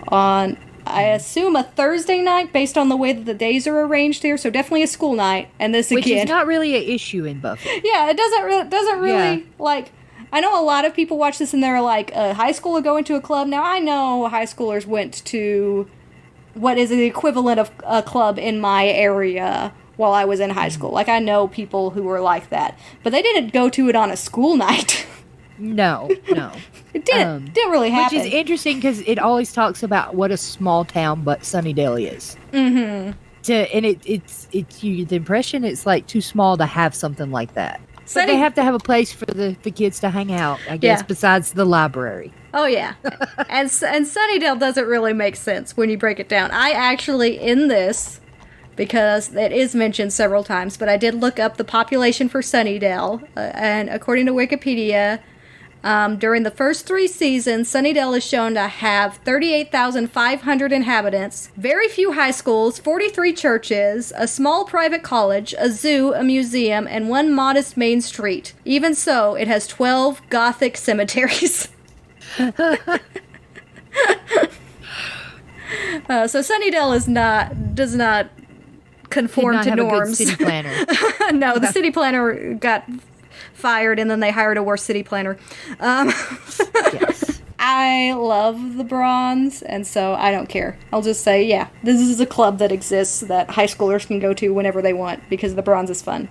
A: on, I assume, a Thursday night, based on the way that the days are arranged here. So definitely a school night. And this
B: Which
A: again,
B: is not really an issue in Buffy.
A: Yeah, it doesn't really like. I know a lot of people watch this and they're like, a high schooler going to a club. Now, I know high schoolers went to what is the equivalent of a club in my area while I was in high school. Like, I know people who were like that. But they didn't go to it on a school night.
B: No.
A: It didn't really happen.
B: Which is interesting, because it always talks about what a small town but Sunnydale is.
A: Mm-hmm.
B: And it's the impression it's like too small to have something like that. But they have to have a place for the kids to hang out, I guess, besides the library.
A: Oh, yeah. and Sunnydale doesn't really make sense when you break it down. I actually, in this, because it is mentioned several times, but I did look up the population for Sunnydale, and according to Wikipedia, during the first 3 seasons, Sunnydale is shown to have 38,500 inhabitants, very few high schools, 43 churches, a small private college, a zoo, a museum, and 1 modest main street. Even so, it has 12 Gothic cemeteries. So Sunnydale does not conform to norms.
B: Did not have a good city planner.
A: No, the city planner got fired, and then they hired a worse city planner.
B: Yes.
A: I love the Bronze, and so I don't care. I'll just say, yeah, this is a club that exists that high schoolers can go to whenever they want, because the Bronze is fun.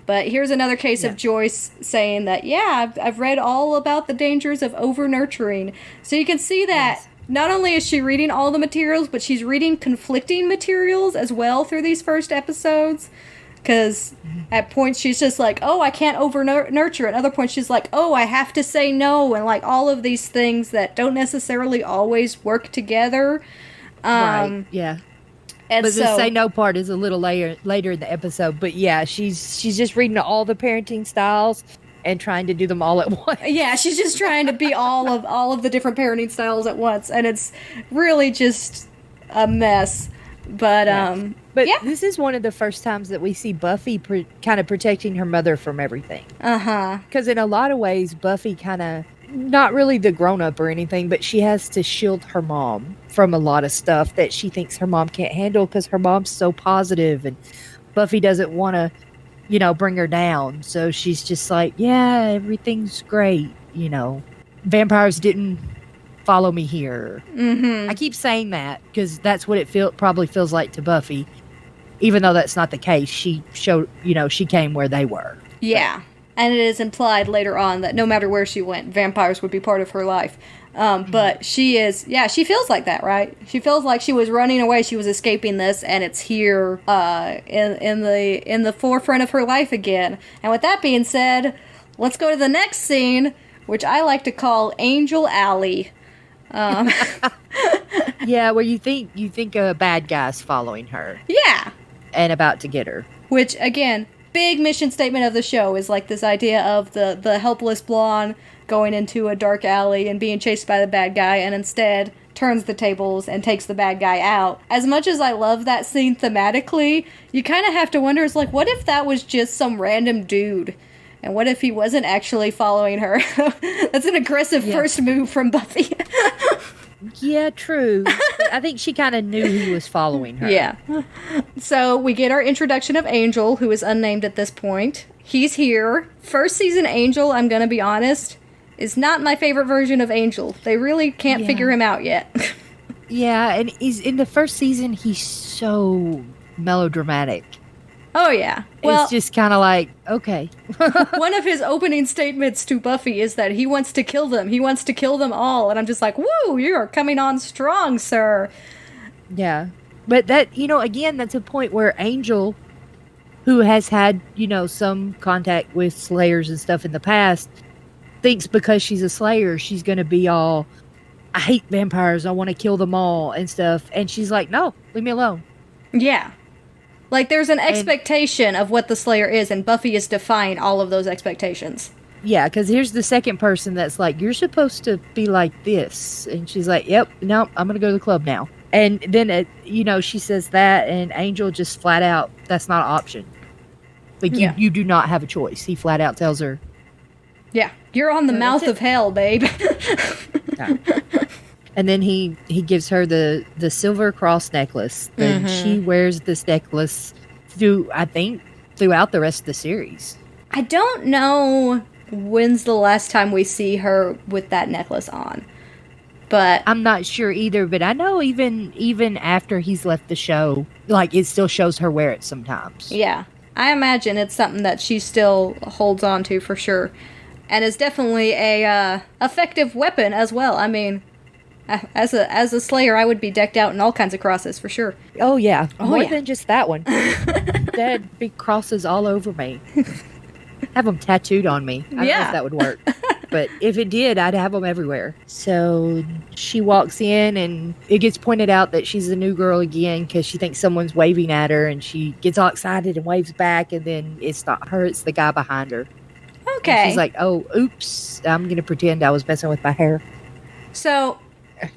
A: But here's another case of Joyce saying that, I've read all about the dangers of over-nurturing. So you can see that not only is she reading all the materials, but she's reading conflicting materials as well through these first episodes. Because at points she's just like, oh, I can't over-nurture. At other points she's like, oh, I have to say no. And like all of these things that don't necessarily always work together.
B: Right, yeah.
A: And
B: but
A: so,
B: the say no part is a little later in the episode. But yeah, she's just reading all the parenting styles and trying to do them all at once.
A: Yeah, she's just trying to be all of the different parenting styles at once, and it's really just a mess. But
B: this is one of the first times that we see Buffy kind of protecting her mother from everything. Because in a lot of ways, Buffy kind of, not really the grown-up or anything, but she has to shield her mom from a lot of stuff that she thinks her mom can't handle, because her mom's so positive, and Buffy doesn't want to, bring her down. So she's just like, yeah, everything's great. Vampires didn't follow me here. I keep saying that because that's what it probably feels like to Buffy, even though that's not the case. She showed, she came where they were.
A: Yeah. And it is implied later on that no matter where she went, vampires would be part of her life. But she feels like that, right? She feels like she was running away, she was escaping this, and it's here in the forefront of her life again. And with that being said, let's go to the next scene, which I like to call Angel Alley.
B: Yeah, where you think a bad guy's following her.
A: Yeah.
B: And about to get her.
A: Which, again, big mission statement of the show is like this idea of the helpless blonde going into a dark alley and being chased by the bad guy, and instead turns the tables and takes the bad guy out. As much as I love that scene thematically, you kind of have to wonder, it's like, what if that was just some random dude? And what if he wasn't actually following her? That's an aggressive first move from Buffy.
B: Yeah, true. But I think she kind of knew he was following her.
A: Yeah. So we get our introduction of Angel, who is unnamed at this point. He's here. First season Angel, I'm going to be honest, is not my favorite version of Angel. They really can't figure him out yet.
B: Yeah, and he's in the first season, he's so melodramatic.
A: Oh, yeah. Well,
B: it's just kind of like, okay.
A: One of his opening statements to Buffy is that he wants to kill them. He wants to kill them all. And I'm just like, woo, you are coming on strong, sir.
B: Yeah. But that, again, that's a point where Angel, who has had, some contact with Slayers and stuff in the past, thinks because she's a Slayer, she's going to be all, I hate vampires, I want to kill them all and stuff. And she's like, no, leave me alone.
A: Yeah. Like, there's an expectation of what the Slayer is, and Buffy is defying all of those expectations.
B: Yeah, because here's the second person that's like, you're supposed to be like this. And she's like, yep, no, I'm going to go to the club now. And then, she says that, and Angel just flat out, that's not an option. Like, you do not have a choice. He flat out tells her.
A: Yeah, you're on the mouth of hell, babe.
B: Yeah. And then he gives her the silver cross necklace. And she wears this necklace throughout the rest of the series.
A: I don't know when's the last time we see her with that necklace on. But
B: I'm not sure either, but I know even after he's left the show, like, it still shows her wear it sometimes.
A: Yeah. I imagine it's something that she still holds on to for sure. And is definitely a effective weapon as well. I mean, as a Slayer, I would be decked out in all kinds of crosses for sure.
B: Oh yeah, more than just that one. There'd be crosses all over me. Have them tattooed on me. I don't know if that would work, but if it did, I'd have them everywhere. So she walks in, and it gets pointed out that she's the new girl again because she thinks someone's waving at her, and she gets all excited and waves back, and then it's not her; it's the guy behind her.
A: Okay.
B: And she's like, "Oh, oops! I'm gonna pretend I was messing with my hair."
A: So.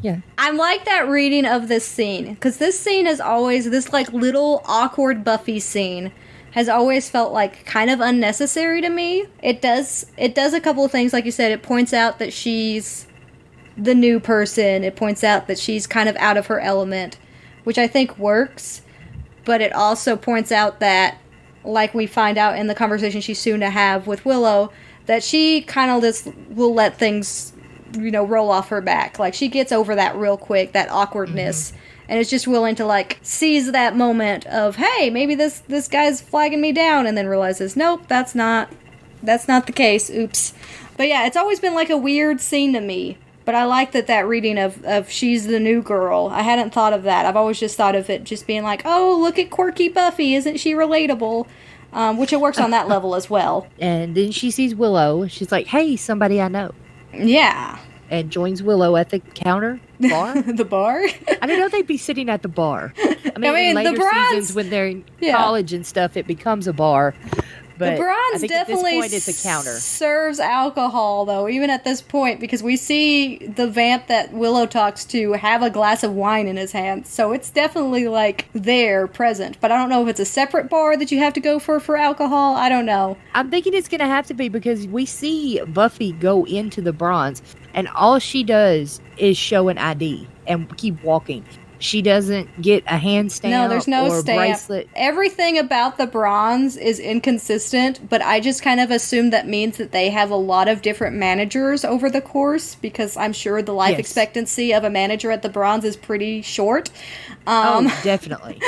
B: Yeah.
A: I like that reading of this scene, because this scene is always, this like little awkward Buffy scene has always felt like kind of unnecessary to me. It does a couple of things, like you said. It points out that she's the new person. It points out that she's kind of out of her element, which I think works. But it also points out that, like we find out in the conversation she's soon to have with Willow, that she kind of just will let things roll off her back. Like, she gets over that real quick, that awkwardness, and is just willing to, like, seize that moment of, hey, maybe this guy's flagging me down, and then realizes, nope, that's not the case. Oops. But yeah, it's always been, like, a weird scene to me. But I like that reading of she's the new girl. I hadn't thought of that. I've always just thought of it just being like, oh, look at quirky Buffy. Isn't she relatable? Which it works on that level as well.
B: And then she sees Willow. She's like, hey, somebody I know.
A: Yeah.
B: And joins Willow at the counter bar.
A: The bar?
B: I don't know if they'd be sitting at the bar. I mean in later seasons when they're in college and stuff, it becomes a bar. But
A: the bronze
B: I think
A: definitely
B: at this point, it's a counter.
A: Serves alcohol, though, even at this point, because we see the vamp that Willow talks to have a glass of wine in his hand. So it's definitely, like, there, present. But I don't know if it's a separate bar that you have to go for alcohol. I don't know.
B: I'm thinking it's going to have to be, because we see Buffy go into the bronze, and all she does is show an ID and keep walking. She doesn't get a hand stamp.
A: No, there's no
B: or
A: stamp.
B: Bracelet.
A: Everything about the bronze is inconsistent, but I just kind of assume that means that they have a lot of different managers over the course, because I'm sure the life expectancy of a manager at the bronze is pretty short.
B: Definitely.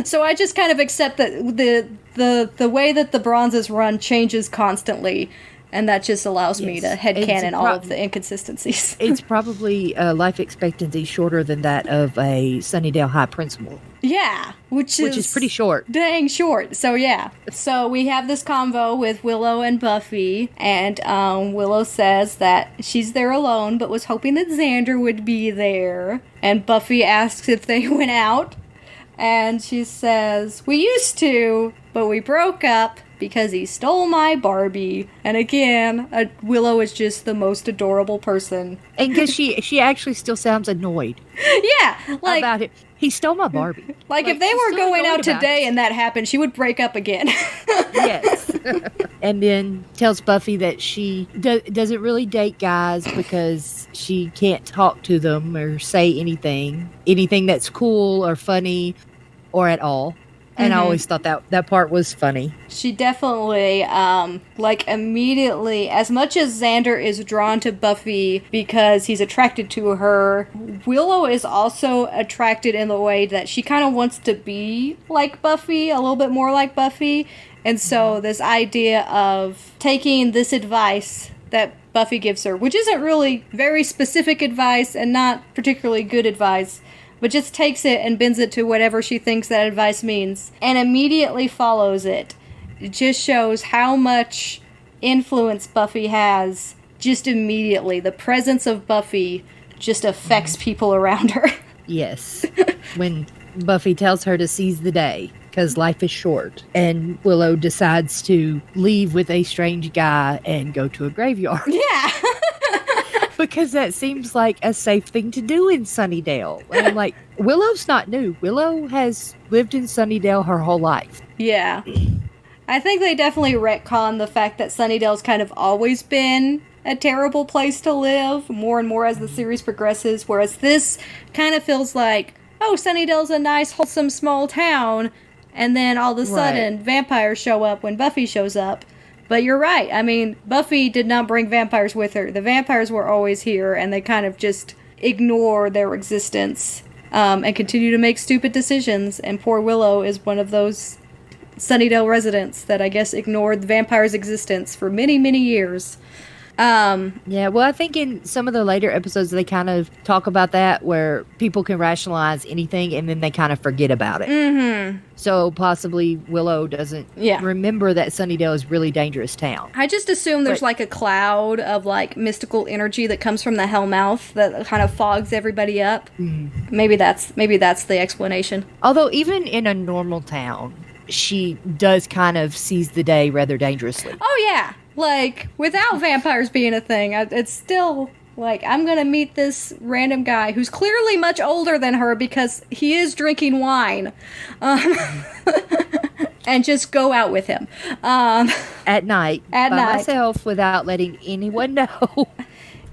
A: So I just kind of accept that the way that the bronze is run changes constantly. And that just allows me to headcanon all of the inconsistencies.
B: It's probably a life expectancy shorter than that of a Sunnydale High principal.
A: Yeah, which is
B: pretty short.
A: Dang short. So yeah. So we have this convo with Willow and Buffy, and Willow says that she's there alone, but was hoping that Xander would be there. And Buffy asks if they went out, and she says, "We used to, but we broke up because he stole my Barbie. And again, Willow is just the most adorable person.
B: And because she actually still sounds annoyed.
A: Yeah, like
B: about it. He stole my Barbie.
A: Like if they were going out today and that happened, she would break up again.
B: Yes. And then tells Buffy that she doesn't really date guys because she can't talk to them or say anything that's cool or funny or at all. And I always thought that part was funny.
A: She definitely, immediately, as much as Xander is drawn to Buffy because he's attracted to her, Willow is also attracted in the way that she kind of wants to be like Buffy, a little bit more like Buffy. And so this idea of taking this advice that Buffy gives her, which isn't really very specific advice and not particularly good advice, but just takes it and bends it to whatever she thinks that advice means, and immediately follows it. It just shows how much influence Buffy has just immediately. The presence of Buffy just affects people around her.
B: Yes. When Buffy tells her to seize the day, because life is short, and Willow decides to leave with a strange guy and go to a graveyard.
A: Yeah.
B: Because that seems like a safe thing to do in Sunnydale. And I'm like, Willow's not new. Willow has lived in Sunnydale her whole life.
A: Yeah. I think they definitely retcon the fact that Sunnydale's kind of always been a terrible place to live, more and more as the series progresses, whereas this kind of feels like, oh, Sunnydale's a nice, wholesome, small town, and then all of a sudden, vampires show up when Buffy shows up. But you're right. I mean, Buffy did not bring vampires with her. The vampires were always here, and they kind of just ignore their existence and continue to make stupid decisions. And poor Willow is one of those Sunnydale residents that I guess ignored the vampire's existence for many, many years.
B: Yeah, well, I think in some of the later episodes they kind of talk about that, where people can rationalize anything and then they kind of forget about it.
A: Mm-hmm.
B: So possibly Willow doesn't remember that Sunnydale is a really dangerous town.
A: I just assume there's like a cloud of like mystical energy that comes from the Hellmouth that kind of fogs everybody up. Mm-hmm. Maybe that's the explanation.
B: Although even in a normal town, she does kind of seize the day rather dangerously.
A: Oh yeah. Like, without vampires being a thing, it's still, like, I'm gonna meet this random guy who's clearly much older than her because he is drinking wine. And just go out with him.
B: At night. By myself without letting anyone know.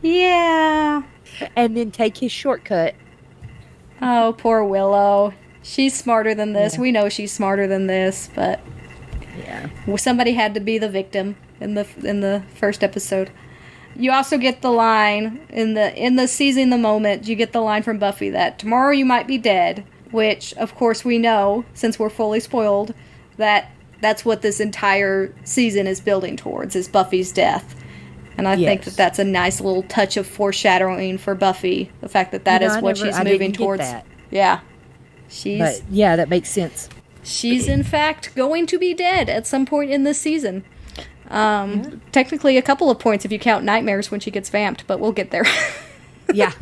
A: Yeah.
B: And then take his shortcut.
A: Oh, poor Willow. She's smarter than this. Yeah. We know she's smarter than this, but...
B: Yeah.
A: Somebody had to be the victim in the first episode. You also get the line in the seizing the moment. You get the line from Buffy that tomorrow you might be dead, which of course we know, since we're fully spoiled, that that's what this entire season is building towards, is Buffy's death. And I think that that's a nice little touch of foreshadowing for Buffy, the fact that is what she's moving towards. That. Yeah.
B: But yeah, that makes sense.
A: She's in fact going to be dead at some point in this season. Technically a couple of points if you count nightmares when she gets vamped, but we'll get there.
B: Yeah.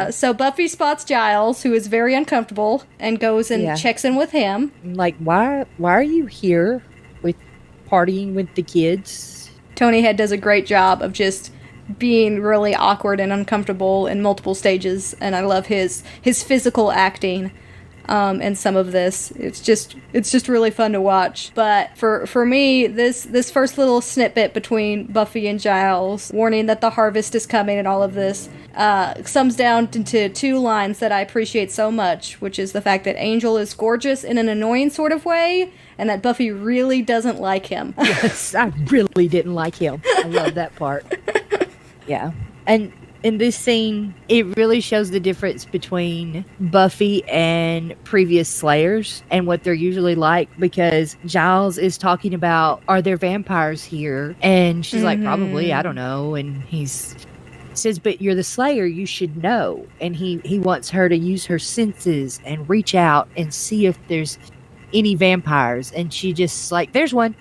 A: So Buffy spots Giles, who is very uncomfortable, and goes and checks in with him.
B: Like, why are you here with partying with the kids?
A: Tony Head does a great job of just being really awkward and uncomfortable in multiple stages, and I love his physical acting. And some of this, it's just really fun to watch. But for me, this first little snippet between Buffy and Giles, warning that the harvest is coming and all of this, sums down into two lines that I appreciate so much, which is the fact that Angel is gorgeous in an annoying sort of way, and that Buffy really doesn't like him.
B: Yes, I really didn't like him. I love that part. Yeah. And in this scene, it really shows the difference between Buffy and previous Slayers and what they're usually like, because Giles is talking about, are there vampires here? And she's like, probably, I don't know. And says, but you're the Slayer, you should know. And he wants her to use her senses and reach out and see if there's any vampires. And she just like, there's one.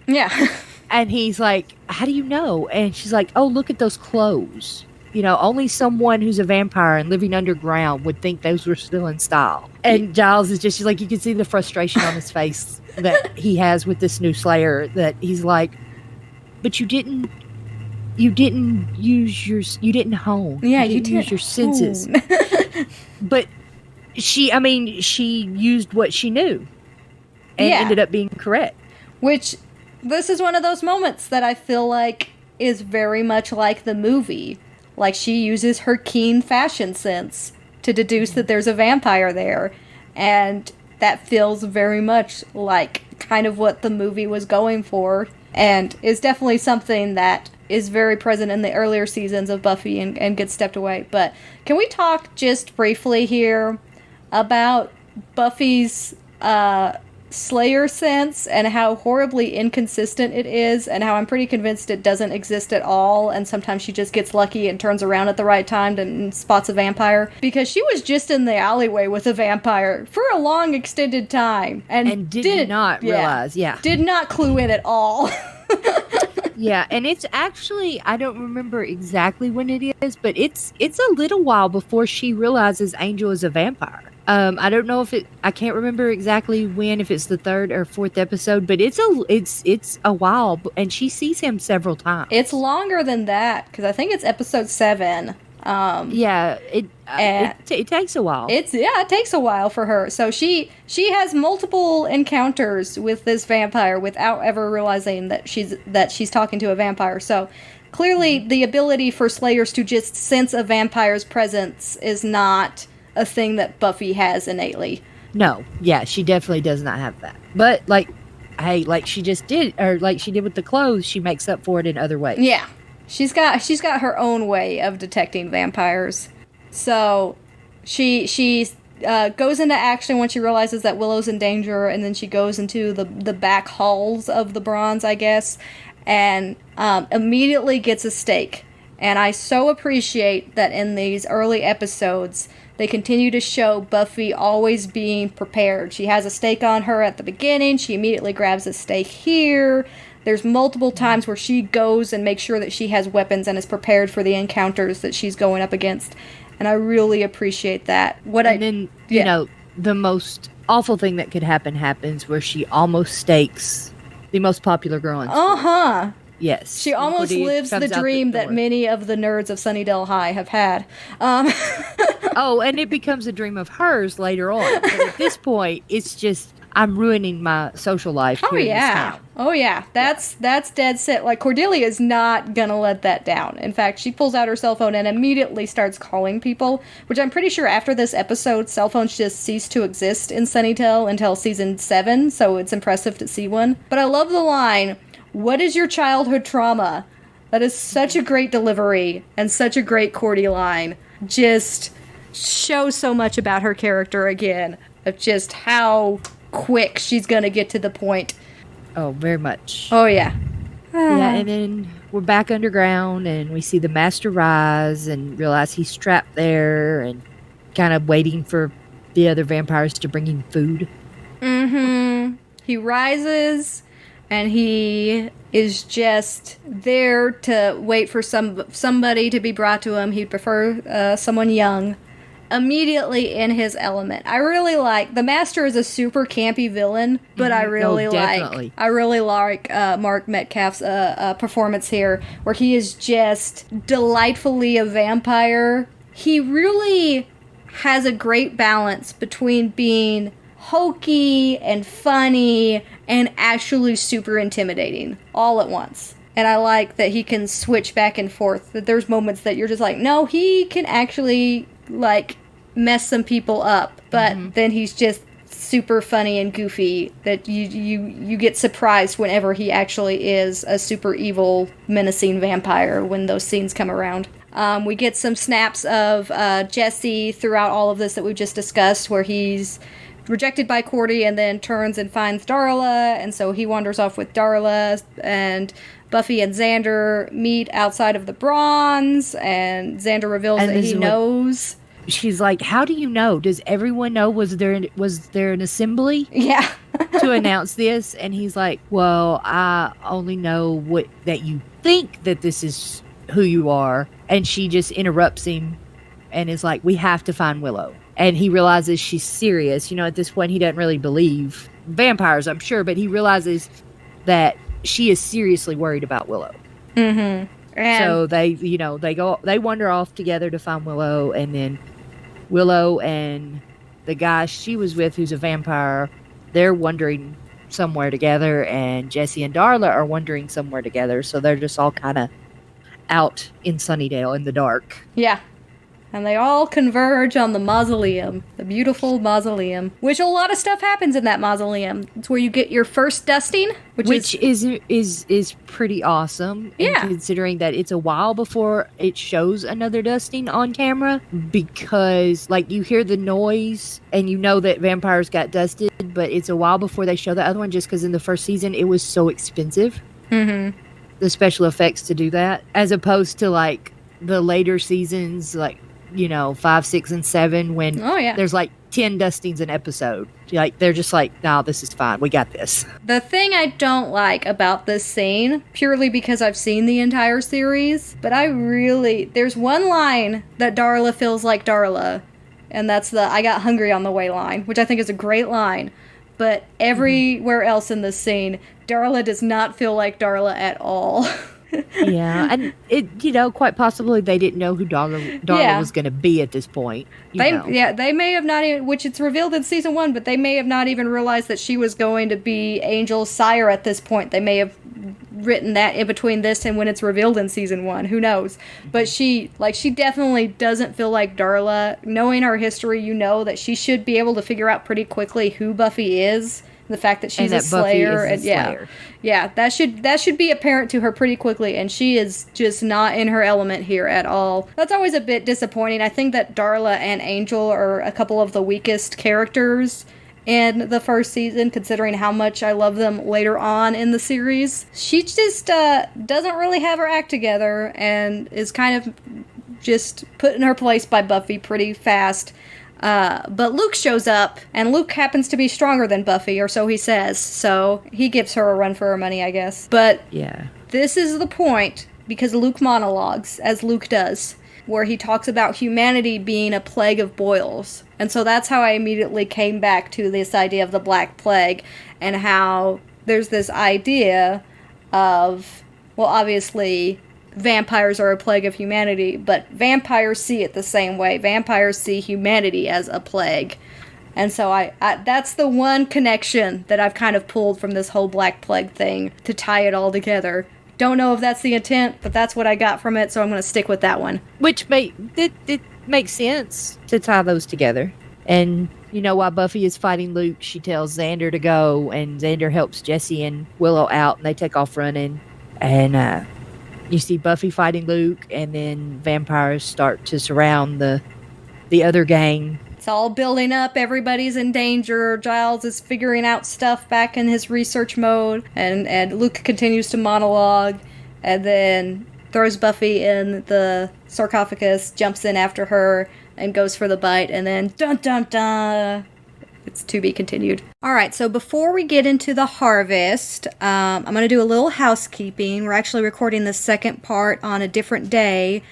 A: Yeah.
B: And he's like, how do you know? And she's like, oh, look at those clothes. only someone who's a vampire and living underground would think those were still in style. And Giles is just like, you can see the frustration on his face that he has with this new Slayer, that he's like, but you didn't hone.
A: Yeah,
B: you didn't use your senses. But she used what she knew and ended up being correct.
A: Which, this is one of those moments that I feel like is very much like the movie. Like, she uses her keen fashion sense to deduce that there's a vampire there. And that feels very much like kind of what the movie was going for. And is definitely something that is very present in the earlier seasons of Buffy and gets stepped away. But can we talk just briefly here about Buffy's Slayer sense and how horribly inconsistent it is, and how I'm pretty convinced it doesn't exist at all, and sometimes she just gets lucky and turns around at the right time and spots a vampire, because she was just in the alleyway with a vampire for a long extended time and
B: did not realize
A: did not clue in at all.
B: Yeah, and it's actually, I don't remember exactly when it is, but it's a little while before she realizes Angel is a vampire. I don't know I can't remember exactly when, if it's the 3rd or 4th episode, but it's a while, and she sees him several times.
A: It's longer than that, because I think it's episode 7.
B: It takes a while.
A: It takes a while for her. So she has multiple encounters with this vampire without ever realizing that she's talking to a vampire. So clearly the ability for Slayers to just sense a vampire's presence is not a thing that Buffy has innately.
B: No, yeah, she definitely does not have that. But like she just did, or like she did with the clothes, she makes up for it in other ways.
A: Yeah. She's got her own way of detecting vampires. So she goes into action when she realizes that Willow's in danger, and then she goes into the back halls of the Bronze, I guess, and immediately gets a stake. And I so appreciate that in these early episodes, they continue to show Buffy always being prepared. She has a stake on her at the beginning. She immediately grabs a stake here. There's multiple times where she goes and makes sure that she has weapons and is prepared for the encounters that she's going up against. And I really appreciate that.
B: The most awful thing that could happens where she almost stakes the most popular girl in school.
A: Uh-huh.
B: Yes.
A: She almost lives the dream that many of the nerds of Sunnydale High have had.
B: Oh, and it becomes a dream of hers later on. But at this point, it's just, I'm ruining my social life here in this town.
A: Oh, yeah. That's dead set. Like, Cordelia is not gonna let that down. In fact, she pulls out her cell phone and immediately starts calling people, which I'm pretty sure after this episode, cell phones just cease to exist in Sunnydale until season 7, so it's impressive to see one. But I love the line, "What is your childhood trauma?" That is such a great delivery and such a great Cordy line. Just shows so much about her character again, of just how quick she's gonna get to the point.
B: Oh, very much.
A: Oh, yeah.
B: Yeah, and then we're back underground, and we see the Master rise and realize he's trapped there and kind of waiting for the other vampires to bring him food.
A: Mm-hmm. He rises, and he is just there to wait for somebody to be brought to him. He'd prefer someone young. Immediately in his element. I really like, the Master is a super campy villain, but I really like Mark Metcalf's performance here, where he is just delightfully a vampire. He really has a great balance between being hokey and funny and actually super intimidating all at once. And I like that he can switch back and forth, that there's moments that you're just like, no, he can actually like mess some people up, but then he's just super funny and goofy that you get surprised whenever he actually is a super evil, menacing vampire when those scenes come around. We get some snaps of Jesse throughout all of this that we've just discussed, where he's rejected by Cordy and then turns and finds Darla, and so he wanders off with Darla, and Buffy and Xander meet outside of the Bronze, and Xander reveals that he knows.
B: She's like, "How do you know? Does everyone know? Was there an assembly?"
A: Yeah.
B: To announce this? And he's like, "Well, I only know that you think that this is who you are. And she just interrupts him and is like, we have to find Willow. And he realizes she's serious. At this point, he doesn't really believe vampires, I'm sure, but he realizes that she is seriously worried about Willow.
A: Mm-hmm. And
B: so they wander off together to find Willow, and then Willow and the guy she was with, who's a vampire, they're wandering somewhere together, and Jesse and Darla are wandering somewhere together. So they're just all kind of out in Sunnydale in the dark.
A: Yeah. And they all converge on the mausoleum, the beautiful mausoleum, which a lot of stuff happens in that mausoleum. It's where you get your first dusting, which
B: is pretty awesome.
A: Yeah.
B: And considering that it's a while before it shows another dusting on camera, because you hear the noise and you know that vampires got dusted, but it's a while before they show the other one, just because in the first season it was so expensive.
A: Mm-hmm.
B: The special effects to do that, as opposed to the later seasons, 5, 6, and 7, when there's 10 dustings an episode. They're just no, this is fine. We got this.
A: The thing I don't like about this scene, purely because I've seen the entire series, but there's one line that Darla feels like Darla, and that's the "I got hungry on the way" line, which I think is a great line. But everywhere else in this scene, Darla does not feel like Darla at all.
B: Yeah, and it, quite possibly they didn't know who Darla was going to be at this point.
A: They may have not even, which it's revealed in season 1, but they may have not even realized that she was going to be Angel's sire at this point. They may have written that in between this and when it's revealed in season 1. Who knows? But she definitely doesn't feel like Darla. Knowing our history, that she should be able to figure out pretty quickly who Buffy is. The fact that she's a Slayer, that should be apparent to her pretty quickly, and she is just not in her element here at all. That's always a bit disappointing. I think that Darla and Angel are a couple of the weakest characters in the first season, considering how much I love them later on in the series. She just doesn't really have her act together, and is kind of just put in her place by Buffy pretty fast. But Luke shows up, and Luke happens to be stronger than Buffy, or so he says, so he gives her a run for her money, I guess. But this is the point, because Luke monologues, as Luke does, where he talks about humanity being a plague of boils. And so that's how I immediately came back to this idea of the Black Plague, and how there's this idea of, well, obviously vampires are a plague of humanity, but vampires see it the same way. Vampires see humanity as a plague. And so I that's the one connection that I've kind of pulled from this whole Black Plague thing to tie it all together. Don't know if that's the intent, but that's what I got from it, so I'm going to stick with that one.
B: Which it makes sense to tie those together. And while Buffy is fighting Luke, she tells Xander to go, and Xander helps Jesse and Willow out, and they take off running. And you see Buffy fighting Luke, and then vampires start to surround the other gang.
A: It's all building up. Everybody's in danger. Giles is figuring out stuff back in his research mode, and Luke continues to monologue, and then throws Buffy in the sarcophagus, jumps in after her, and goes for the bite, and then dun dun dun. It's to be continued. Alright, so before we get into the harvest, I'm going to do a little housekeeping. We're actually recording the second part on a different day,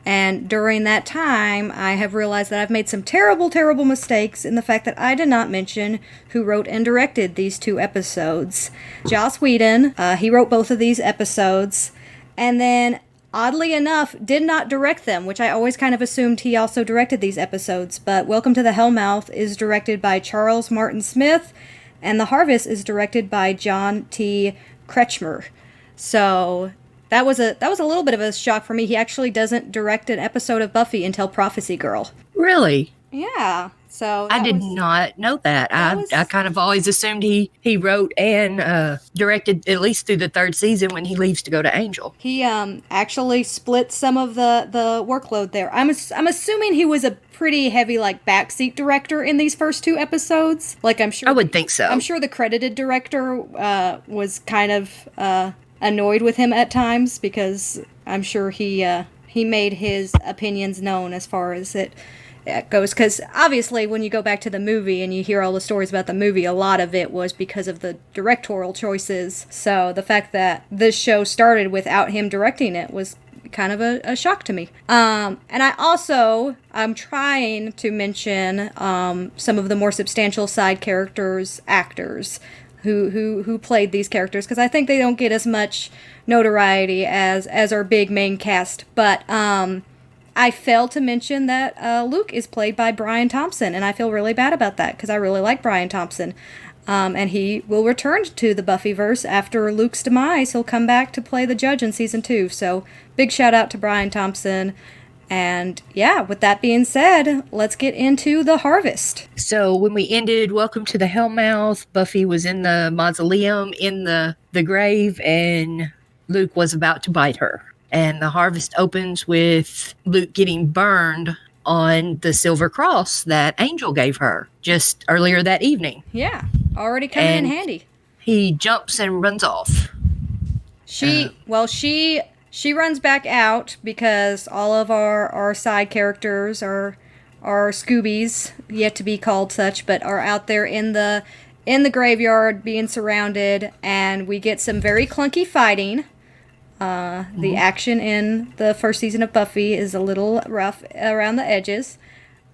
A: and during that time, I have realized that I've made some terrible, terrible mistakes in the fact that I did not mention who wrote and directed these 2 episodes. Joss Whedon, he wrote both of these episodes, and then oddly enough, did not direct them, which I always kind of assumed he also directed these episodes. But Welcome to the Hellmouth is directed by Charles Martin Smith, and The Harvest is directed by John T. Kretschmer. So that was a little bit of a shock for me. He actually doesn't direct an episode of Buffy until Prophecy Girl.
B: Really?
A: Yeah. So
B: I did not know that. I kind of always assumed he wrote and directed at least through the 3rd season when he leaves to go to Angel.
A: He actually split some of the workload there. I'm assuming he was a pretty heavy backseat director in these first 2 episodes. I'm sure
B: I would think so.
A: I'm sure the credited director was kind of annoyed with him at times, because I'm sure he made his opinions known as far as it goes, because obviously when you go back to the movie and you hear all the stories about the movie, a lot of it was because of the directorial choices. So the fact that this show started without him directing it was kind of a shock to me. And I'm trying to mention some of the more substantial side characters, actors who played these characters, because I think they don't get as much notoriety as our big main cast. But I failed to mention that Luke is played by Brian Thompson, and I feel really bad about that because I really like Brian Thompson. And he will return to the Buffyverse after Luke's demise. He'll come back to play the judge in season 2. So big shout out to Brian Thompson. And yeah, with that being said, let's get into The Harvest.
B: So when we ended Welcome to the Hellmouth, Buffy was in the mausoleum in the grave, and Luke was about to bite her. And The Harvest opens with Luke getting burned on the silver cross that Angel gave her just earlier that evening.
A: Yeah, already coming in handy.
B: He jumps and runs off.
A: She runs back out because all of our side characters are Scoobies, yet to be called such, but are out there in the graveyard being surrounded, and we get some very clunky fighting. The action in the first season of Buffy is a little rough around the edges.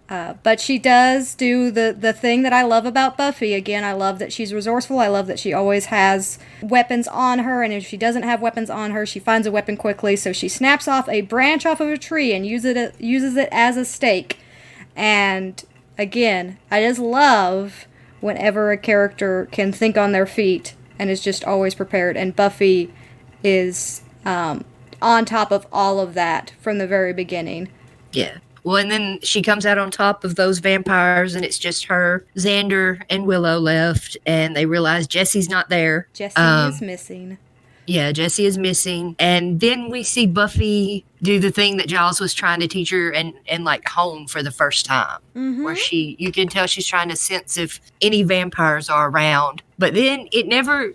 A: But she does do the thing that I love about Buffy. Again, I love that she's resourceful. I love that she always has weapons on her. And if she doesn't have weapons on her, she finds a weapon quickly. So she snaps off a branch off of a tree and uses it as a stake. And again, I just love whenever a character can think on their feet and is just always prepared. And Buffy is on top of all of that from the very beginning.
B: Yeah. Well, and then she comes out on top of those vampires, and it's just her, Xander, and Willow left, and they realize Jesse's not there.
A: Jesse is missing.
B: Yeah, Jesse is missing. And then we see Buffy do the thing that Giles was trying to teach her and like hone for the first time. Mm-hmm. Where you can tell she's trying to sense if any vampires are around. But then it never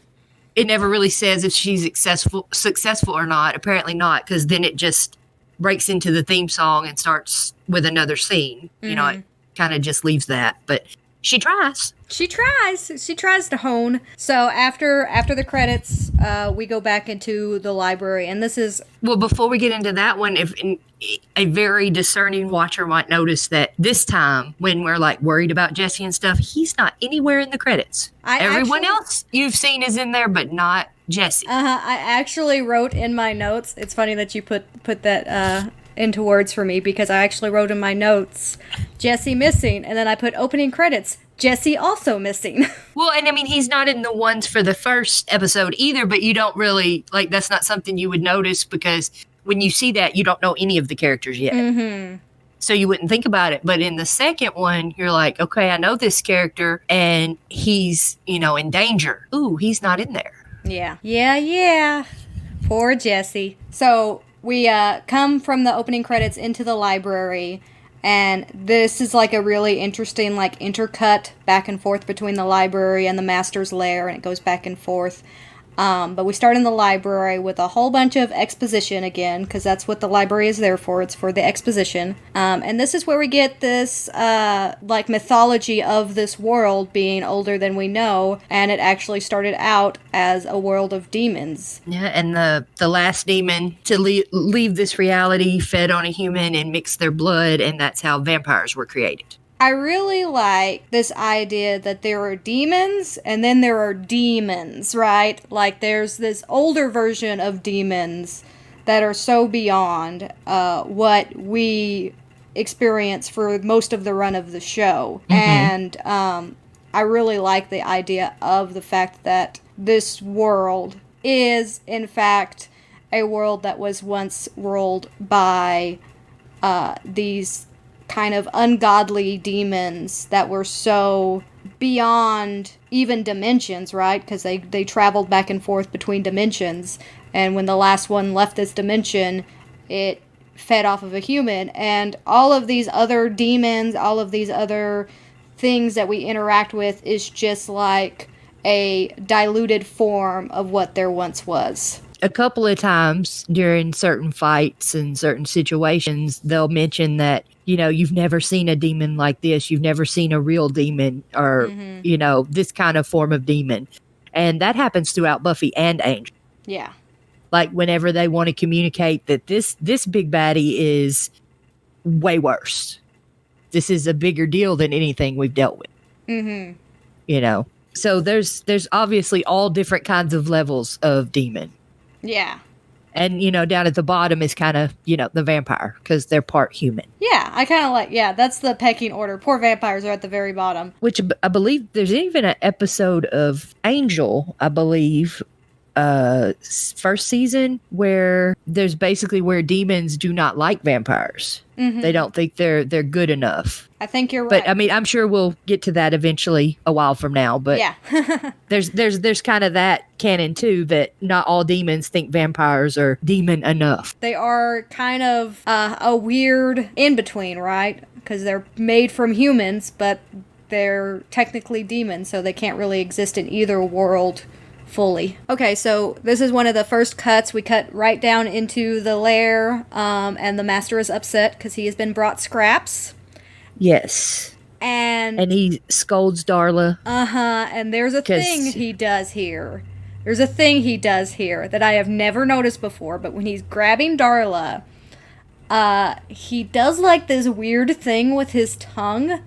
B: really says if she's successful or not. Apparently not, because then it just breaks into the theme song and starts with another scene. Mm-hmm. You know, it kind of just leaves that. But she tries. She
A: tries to hone. So after the credits, we go back into the library, and this is...
B: Well, before we get into that one, if a very discerning watcher might notice that this time, when we're like worried about Jesse and stuff, he's not anywhere in the credits. Everyone else you've seen is in there, but not Jesse.
A: I actually wrote in my notes. It's funny that you put that into words for me, because I actually wrote in my notes, Jesse missing, and then I put opening credits, Jesse also missing.
B: Well, and I mean, he's not in the ones for the first episode either, but you don't really, like, that's not something you would notice, because when you see that, you don't know any of the characters yet. Mm-hmm. So you wouldn't think about it. But in the second one, you're like, okay, I know this character, and he's, in danger. Ooh, he's not in there.
A: Yeah. Poor Jesse. So we come from the opening credits into the library, and this is like a really interesting like intercut back and forth between the library and the Master's Lair, and it goes back and forth. But we start in the library with a whole bunch of exposition again, because that's what the library is there for. It's for the exposition. And this is where we get this, like, mythology of this world being older than we know. And it actually started out as a world of demons.
B: Yeah, and the last demon to leave this reality fed on a human and mixed their blood, and that's how vampires were created.
A: I really like this idea that there are demons and then there are demons, right? Like there's this older version of demons that are so beyond what we experience for most of the run of the show. Mm-hmm. And I really like the idea of the fact that this world is, in fact, a world that was once ruled by these kind of ungodly demons that were so beyond even dimensions, right? Because they traveled back and forth between dimensions, and when the last one left this dimension, it fed off of a human, and all of these other demons, all of these other things that we interact with is just like a diluted form of what there once was.
B: A couple of times during certain fights and certain situations, they'll mention that, you've never seen a demon like this. You've never seen a real demon or, this kind of form of demon. And that happens throughout Buffy and Angel.
A: Yeah.
B: Like whenever they want to communicate that this big baddie is way worse. This is a bigger deal than anything we've dealt with.
A: Mm-hmm.
B: You know? So there's obviously all different kinds of levels of demon.
A: Yeah.
B: And, you know, down at the bottom is kind of, you know, the vampire because they're part human.
A: Yeah, I kind of like, that's the pecking order. Poor vampires are at the very bottom.
B: Which I believe there's even an episode of Angel, I believe, first season where there's basically where demons do not like vampires. Mm-hmm. They don't think they're good enough.
A: I think you're right.
B: But I mean, I'm sure we'll get to that eventually a while from now. But
A: yeah.
B: there's kind of that canon too that not all demons think vampires are demon enough.
A: They are kind of a weird in between, right? Because they're made from humans, but they're technically demons, so they can't really exist in either world fully. Okay, so this is one of the first cuts. We cut right down into the lair, and the master is upset because he has been brought scraps.
B: Yes. And he scolds Darla.
A: And there's a thing he does here. There's a thing he does here that I have never noticed before, but when he's grabbing Darla, he does like this weird thing with his tongue,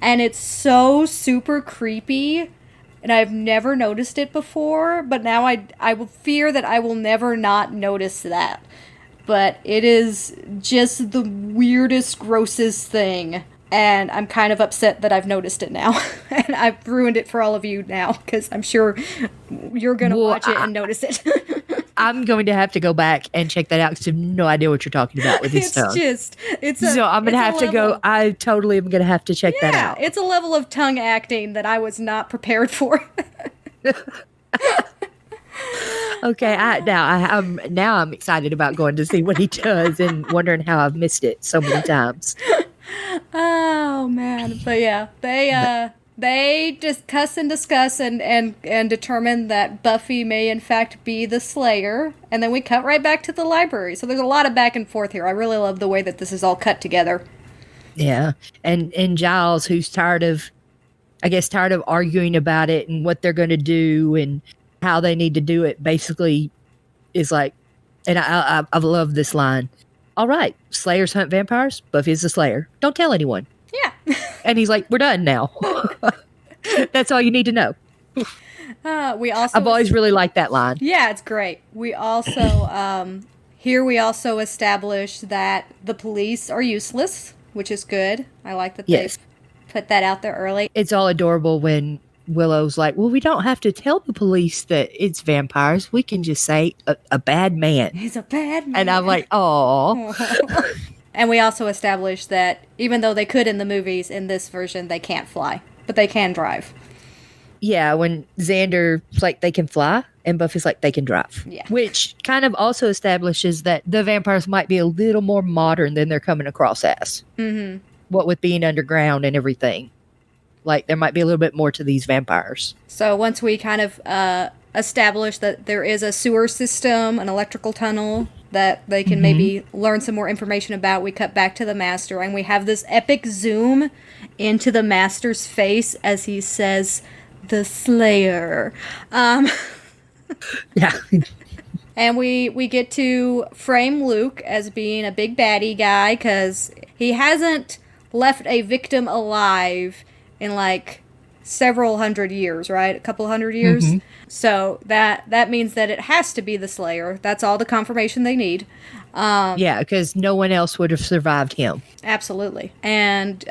A: and it's so super creepy. And I've never noticed it before, but now I will fear that I will never not notice that. But it is just the weirdest, grossest thing. And I'm kind of upset that I've noticed it now. And I've ruined it for all of you now, because I'm sure you're going to watch it and notice it.
B: I'm going to have to go back and check that out because I have no idea what you're talking about with his tongue.
A: So
B: I'm going to have to go. I totally am going to have to check that out.
A: It's a level of tongue acting that I was not prepared for.
B: Okay, I'm excited about going to see what he does and wondering how I've missed it so many times.
A: Oh man, but yeah, they discuss and determine that Buffy may in fact be the Slayer, and then we cut right back to the library. So there's a lot of back and forth here. I really love the way that this is all cut together. Yeah,
B: and Giles, who's tired of arguing about it and what they're going to do and how they need to do it, basically is like, and I love this line. All right, Slayers hunt vampires. Buffy's the Slayer. Don't tell anyone.
A: Yeah.
B: And he's like, we're done now. That's all you need to know. I've always really liked that line.
A: Yeah, it's great. We also, we also establish that the police are useless, which is good. I like that they've put that out there early.
B: It's all adorable when Willow's like, well, we don't have to tell the police that it's vampires. We can just say a bad man.
A: He's a bad man.
B: And I'm like, oh.
A: And we also established that even though they could in the movies, in this version, they can't fly. But they can drive.
B: Yeah, when Xander's like, they can fly, and Buffy's like, they can drive.
A: Yeah.
B: Which kind of also establishes that the vampires might be a little more modern than they're coming across as. Mm-hmm. What with being underground and everything. Like, there might be a little bit more to these vampires.
A: So once we kind of establish that there is a sewer system, an electrical tunnel that they can maybe learn some more information about, we cut back to the Master, and we have this epic zoom into the Master's face as he says, the Slayer.
B: Yeah.
A: And we get to frame Luke as being a big baddie guy, because he hasn't left a victim alive in like several hundred years, right? A couple hundred years. Mm-hmm. So that means that it has to be the Slayer. That's all the confirmation they need.
B: Yeah, because no one else would have survived him.
A: Absolutely. And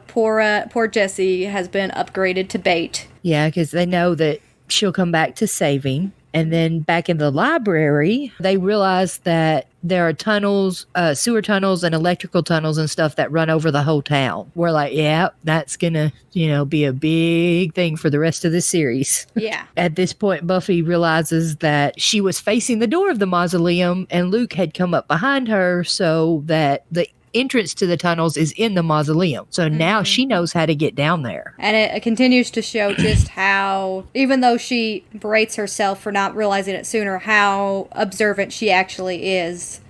A: poor Jessie has been upgraded to bait.
B: Yeah, because they know that she'll come back to saving. And then back in the library, they realize that there are tunnels, sewer tunnels and electrical tunnels and stuff that run over the whole town. We're like, yeah, that's going to, be a big thing for the rest of the series.
A: Yeah.
B: At this point, Buffy realizes that she was facing the door of the mausoleum and Luke had come up behind her so that the entrance to the tunnels is in the mausoleum. So now she knows how to get down there.
A: And it continues to show just how, even though she berates herself for not realizing it sooner, how observant she actually is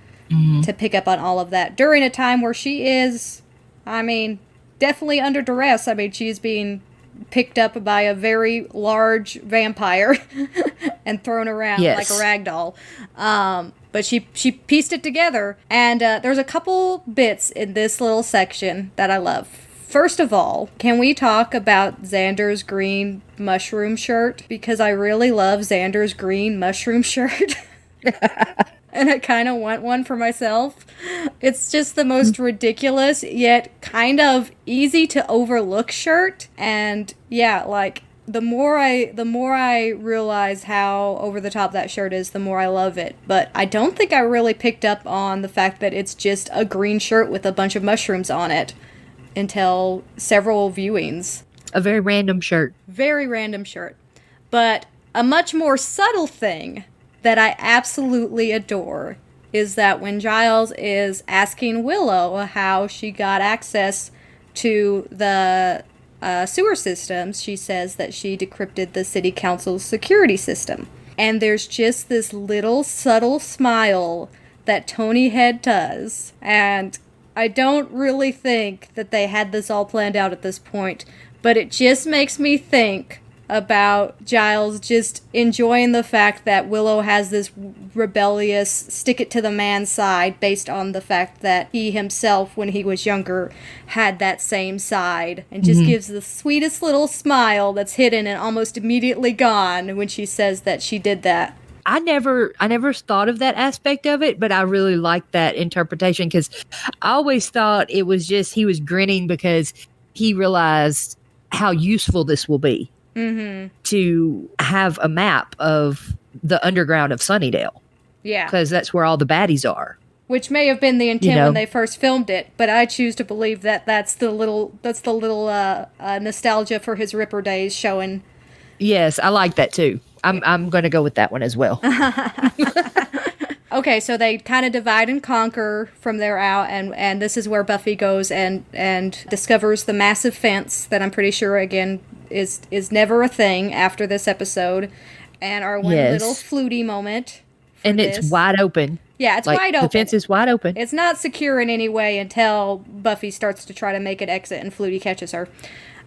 A: to pick up on all of that during a time where she is, definitely under duress. She's being picked up by a very large vampire and thrown around like a rag doll. But she pieced it together, and there's a couple bits in this little section that I love. First of all, can we talk about Xander's green mushroom shirt? Because I really love Xander's green mushroom shirt. And I kind of want one for myself. It's just the most ridiculous, yet kind of easy to overlook shirt. And yeah, like, the more I realize how over the top that shirt is, the more I love it. But I don't think I really picked up on the fact that it's just a green shirt with a bunch of mushrooms on it until several viewings.
B: A very random shirt.
A: Very random shirt. But a much more subtle thing that I absolutely adore is that when Giles is asking Willow how she got access to the sewer systems, she says that she decrypted the city council's security system. And there's just this little subtle smile that Tony Head does. And I don't really think that they had this all planned out at this point, but it just makes me think about Giles just enjoying the fact that Willow has this rebellious stick-it-to-the-man side based on the fact that he himself, when he was younger, had that same side, and just gives the sweetest little smile that's hidden and almost immediately gone when she says that she did that.
B: I never thought of that aspect of it, but I really like that interpretation, because I always thought it was just he was grinning because he realized how useful this will be. To have a map of the underground of Sunnydale. Yeah. Because that's where all the baddies are.
A: Which may have been the intent when they first filmed it, but I choose to believe that that's the little nostalgia for his Ripper days showing.
B: Yes, I like that too. I'm going to go with that one as well.
A: Okay, so they kind of divide and conquer from there out, and this is where Buffy goes and discovers the massive fence that I'm pretty sure, again, is never a thing after this episode, and our one little fluty moment.
B: And it's wide open.
A: Yeah, it's wide open.
B: The fence is wide open.
A: It's not secure in any way until Buffy starts to try to make it exit and Flutie catches her.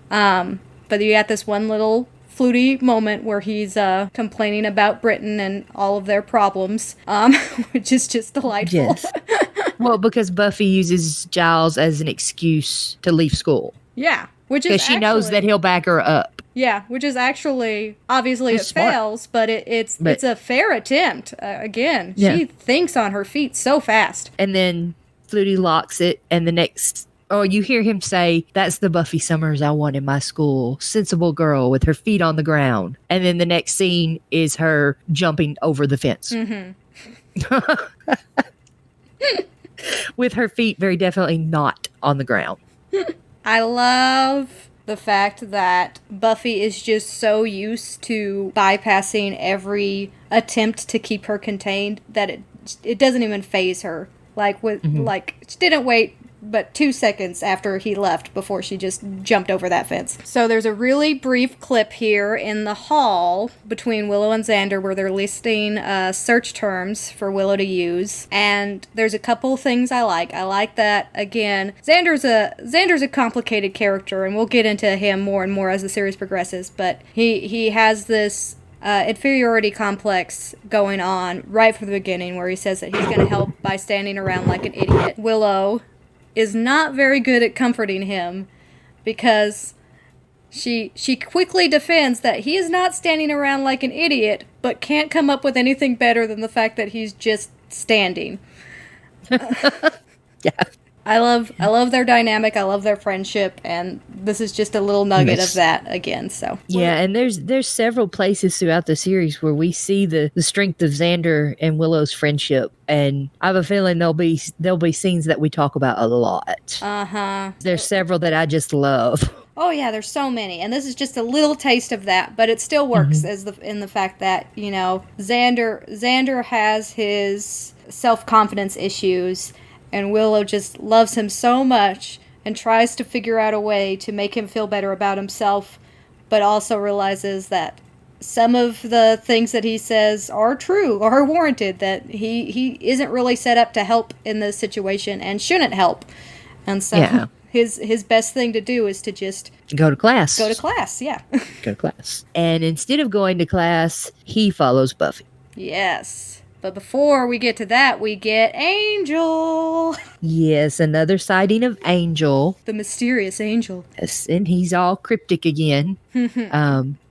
A: But you got this one little Flutie moment where he's complaining about Britain and all of their problems, which is just delightful.
B: Yes. Well, because Buffy uses Giles as an excuse to leave school.
A: Yeah.
B: Because she knows that he'll back her up.
A: Yeah, which is actually, obviously it fails, but it's a fair attempt. Again, she thinks on her feet so fast.
B: And then Flutie locks it, and the next, you hear him say, "That's the Buffy Summers I want in my school. Sensible girl with her feet on the ground." And then the next scene is her jumping over the fence. With her feet very definitely not on the ground.
A: I love the fact that Buffy is just so used to bypassing every attempt to keep her contained that it doesn't even faze her. Like she didn't wait but 2 seconds after he left before she just jumped over that fence. So there's a really brief clip here in the hall between Willow and Xander where they're listing search terms for Willow to use. And there's a couple things I like. I like that, again, Xander's a complicated character, and we'll get into him more and more as the series progresses, but he has this inferiority complex going on right from the beginning, where he says that he's going to help by standing around like an idiot. Willow is not very good at comforting him because she quickly defends that he is not standing around like an idiot, but can't come up with anything better than the fact that he's just standing. Yeah. I love their dynamic. I love their friendship, and this is just a little nugget of that again. So
B: yeah, and there's several places throughout the series where we see the strength of Xander and Willow's friendship, and I have a feeling there'll be scenes that we talk about a lot. There's several that I just love.
A: Oh yeah, there's so many, and this is just a little taste of that, but it still works in the fact that Xander has his self-confidence issues. And Willow just loves him so much and tries to figure out a way to make him feel better about himself, but also realizes that some of the things that he says are true, are warranted, that he isn't really set up to help in this situation and shouldn't help. And so his best thing to do is to just
B: Go to class.
A: go to class. Yeah.
B: Go to class. And instead of going to class, he follows Buffy.
A: Yes. But before we get to that, we get Angel.
B: Yes, another sighting of Angel.
A: The mysterious Angel.
B: Yes, and he's all cryptic again,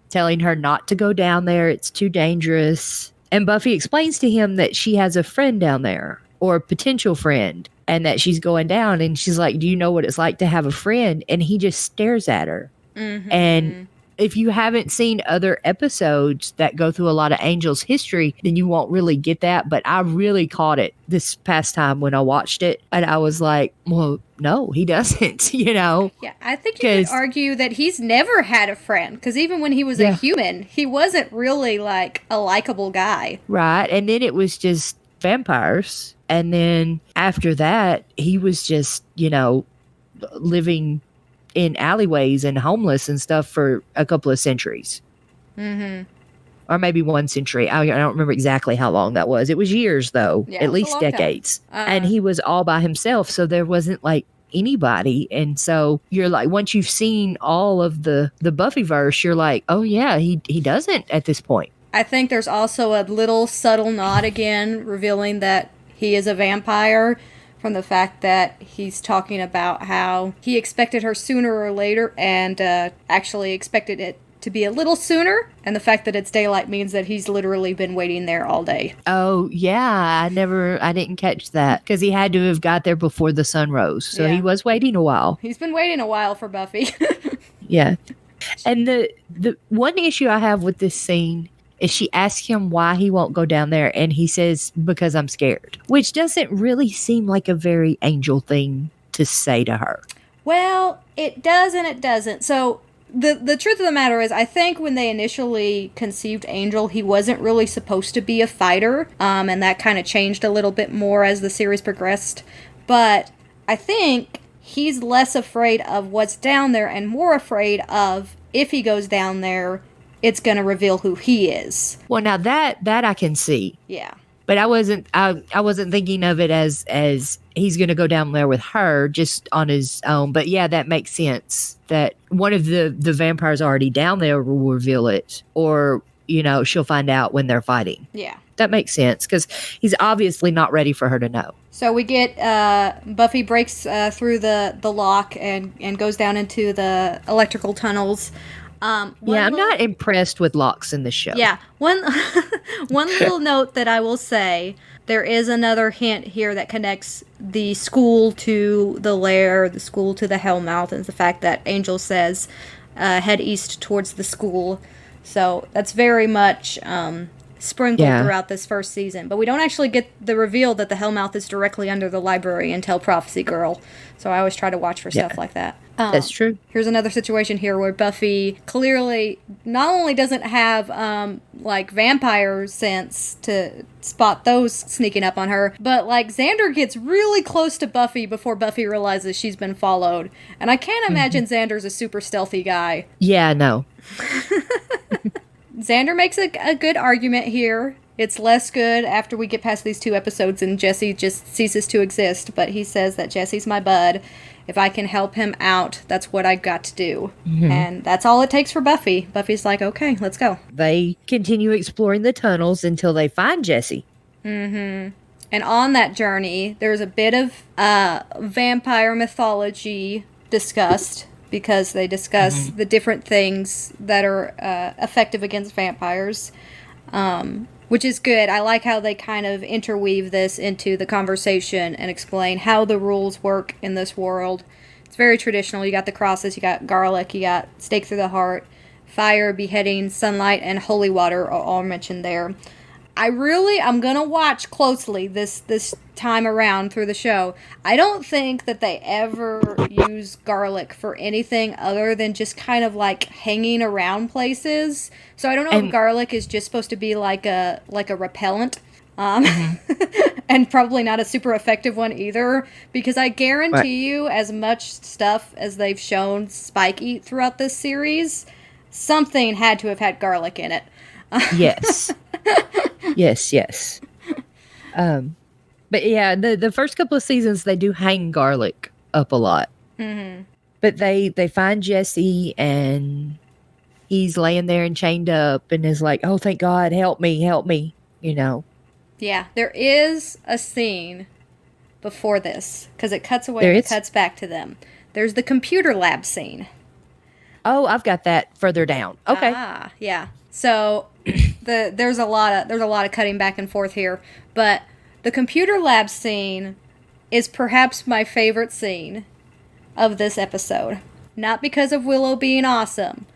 B: telling her not to go down there. It's too dangerous. And Buffy explains to him that she has a friend down there, or a potential friend, and that she's going down. And she's like, do you know what it's like to have a friend? And he just stares at her. And if you haven't seen other episodes that go through a lot of Angel's history, then you won't really get that. But I really caught it this past time when I watched it. And I was like, well, no, he doesn't, you know?
A: Yeah, I think you could argue that he's never had a friend. Because even when he was a human, he wasn't really like a likable guy.
B: Right. And then it was just vampires. And then after that, he was just, you know, living in alleyways and homeless and stuff for a couple of centuries. Or maybe 1 century. I don't remember exactly how long that was. It was years, though.
A: Yeah,
B: at least decades. And he was all by himself, so there wasn't like anybody. And so you're like, once you've seen all of the Buffyverse, you're like, oh yeah, he doesn't at this point.
A: I think there's also a little subtle nod again, revealing that he is a vampire, from the fact that he's talking about how he expected her sooner or later, and actually expected it to be a little sooner, and the fact that it's daylight means that he's literally been waiting there all day.
B: Oh yeah, I didn't catch that, because he had to have got there before the sun rose, so he was waiting a while.
A: He's been waiting a while for Buffy.
B: Yeah. And the one issue I have with this scene is she asks him why he won't go down there, and he says, because I'm scared, which doesn't really seem like a very Angel thing to say to her.
A: Well, it does and it doesn't. So the truth of the matter is, I think when they initially conceived Angel, he wasn't really supposed to be a fighter, and that kind of changed a little bit more as the series progressed. But I think he's less afraid of what's down there and more afraid of, if he goes down there, it's going to reveal who he is.
B: Well, now that I can see.
A: Yeah.
B: But I wasn't thinking of it as he's going to go down there with her just on his own. But yeah, that makes sense that one of the vampires already down there will reveal it, or, you know, she'll find out when they're fighting.
A: Yeah.
B: That makes sense, because he's obviously not ready for her to know.
A: So we get Buffy breaks through the lock and goes down into the electrical tunnels.
B: I'm not impressed with locks in the show.
A: Yeah. One little note that I will say, there is another hint here that connects the school to the lair, the school to the Hellmouth, and the fact that Angel says head east towards the school. So that's very much sprinkled throughout this first season. But we don't actually get the reveal that the Hellmouth is directly under the library until Prophecy Girl. So I always try to watch for stuff like that.
B: That's true.
A: Here's another situation here where Buffy clearly not only doesn't have like vampire sense to spot those sneaking up on her, but like Xander gets really close to Buffy before Buffy realizes she's been followed. And I can't imagine Xander's a super stealthy guy.
B: Yeah, no.
A: Xander makes a good argument here. It's less good after we get past these 2 episodes and Jesse just ceases to exist. But he says that Jesse's my bud. If I can help him out, that's what I've got to do. And that's all it takes for Buffy. Buffy's like, okay, let's go.
B: They continue exploring the tunnels until they find Jesse.
A: And on that journey, there's a bit of vampire mythology discussed, because they discuss the different things that are effective against vampires, which is good. I like how they kind of interweave this into the conversation and explain how the rules work in this world. It's very traditional. You got the crosses, you got garlic, you got stake through the heart, fire, beheading, sunlight, and holy water are all mentioned there. I'm gonna watch closely this time around through the show. I don't think that they ever use garlic for anything other than just kind of like hanging around places. So I don't know if garlic is just supposed to be like a repellent. And probably not a super effective one either, because I guarantee you, as much stuff as they've shown Spike eat throughout this series, something had to have had garlic in it.
B: Yes. Yes. But yeah, the first couple of seasons, they do hang garlic up a lot. But they find Jesse, and he's laying there and chained up and is like, oh, thank God, help me, you know.
A: Yeah, there is a scene before this, because it cuts away and it cuts back to them. There's the computer lab scene.
B: Oh, I've got that further down. Okay.
A: Ah, yeah. So there's a lot of cutting back and forth here, but the computer lab scene is perhaps my favorite scene of this episode. Not because of Willow being awesome,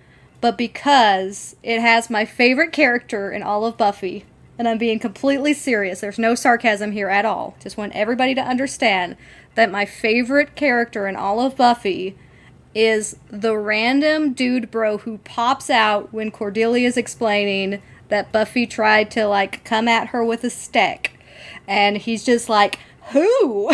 A: but because it has my favorite character in all of Buffy. And I'm being completely serious. There's no sarcasm here at all. Just want everybody to understand that my favorite character in all of Buffy is the random dude bro who pops out when Cordelia's explaining that Buffy tried to, like, come at her with a stick. And he's just like, who?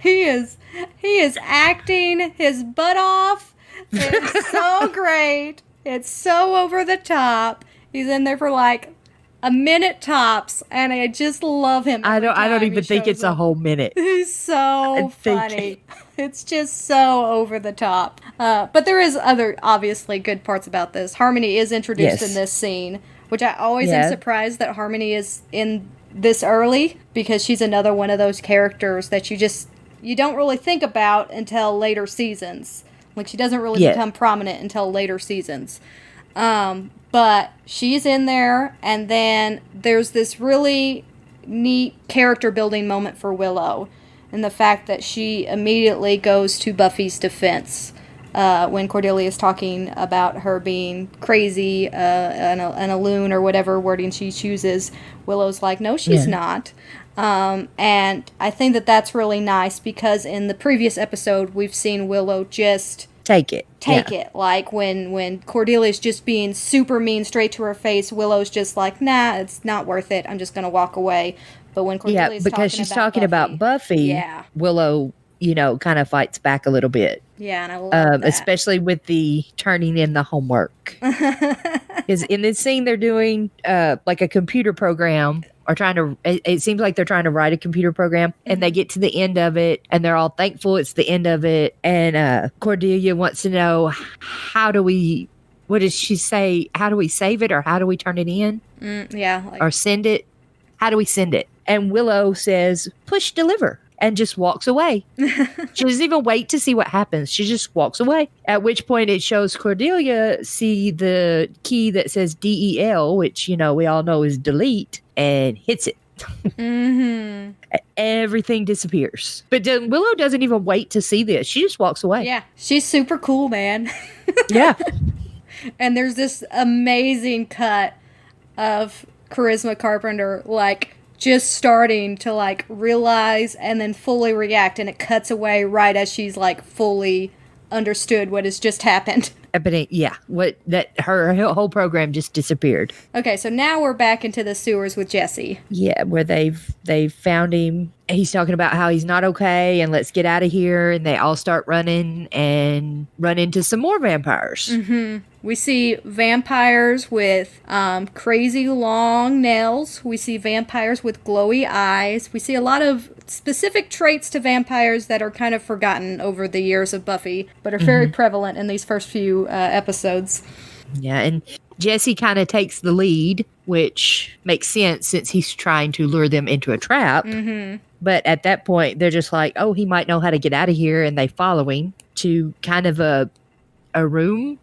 A: He is acting his butt off. It's so great. It's so over the top. He's in there for like a minute tops, and I just love him.
B: I don't even think it's a whole minute.
A: He's so funny. It's just so over the top. But there is other obviously good parts about this. Harmony is introduced in this scene, which I always am surprised that Harmony is in this early, because she's another one of those characters that you don't really think about until later seasons. Like, she doesn't really become prominent until later seasons. But she's in there, and then there's this really neat character building moment for Willow, and the fact that she immediately goes to Buffy's defense when Cordelia is talking about her being crazy and a loon, or whatever wording she chooses. Willow's like, no, she's not. And I think that that's really nice, because in the previous episode, we've seen Willow just
B: take it.
A: Like when Cordelia's just being super mean straight to her face, Willow's just like, nah, it's not worth it. I'm just going to walk away. But when Cordelia's
B: because she's talking about Buffy, Willow, kind of fights back a little bit.
A: Yeah, and I love that.
B: Especially with the turning in the homework. Because in this scene, they're doing like a computer program, or it seems like they're trying to write a computer program, and they get to the end of it, and they're all thankful it's the end of it. And Cordelia wants to know, what does she say? How do we save it, or how do we turn it in? Or send it? How do we send it? And Willow says, push deliver, and just walks away. She doesn't even wait to see what happens. She just walks away. At which point it shows Cordelia see the key that says DEL, which, we all know is delete, and hits it. Everything disappears. But Willow doesn't even wait to see this. She just walks away.
A: Yeah, she's super cool, man.
B: Yeah.
A: And there's this amazing cut of Charisma Carpenter, like, just starting to, like, realize and then fully react, and it cuts away right as she's, like, fully understood what has just happened. Her whole program just disappeared. Okay, so now we're back into the sewers with Jesse.
B: Yeah, where they've found him. He's talking about how he's not okay, and let's get out of here. And they all start running and run into some more vampires.
A: We see vampires with crazy long nails. We see vampires with glowy eyes. We see a lot of specific traits to vampires that are kind of forgotten over the years of Buffy, but are very prevalent in these first few episodes.
B: Yeah, and Jesse kind of takes the lead, which makes sense since he's trying to lure them into a trap. But at that point, they're just like, oh, he might know how to get out of here, and they follow him to kind of a room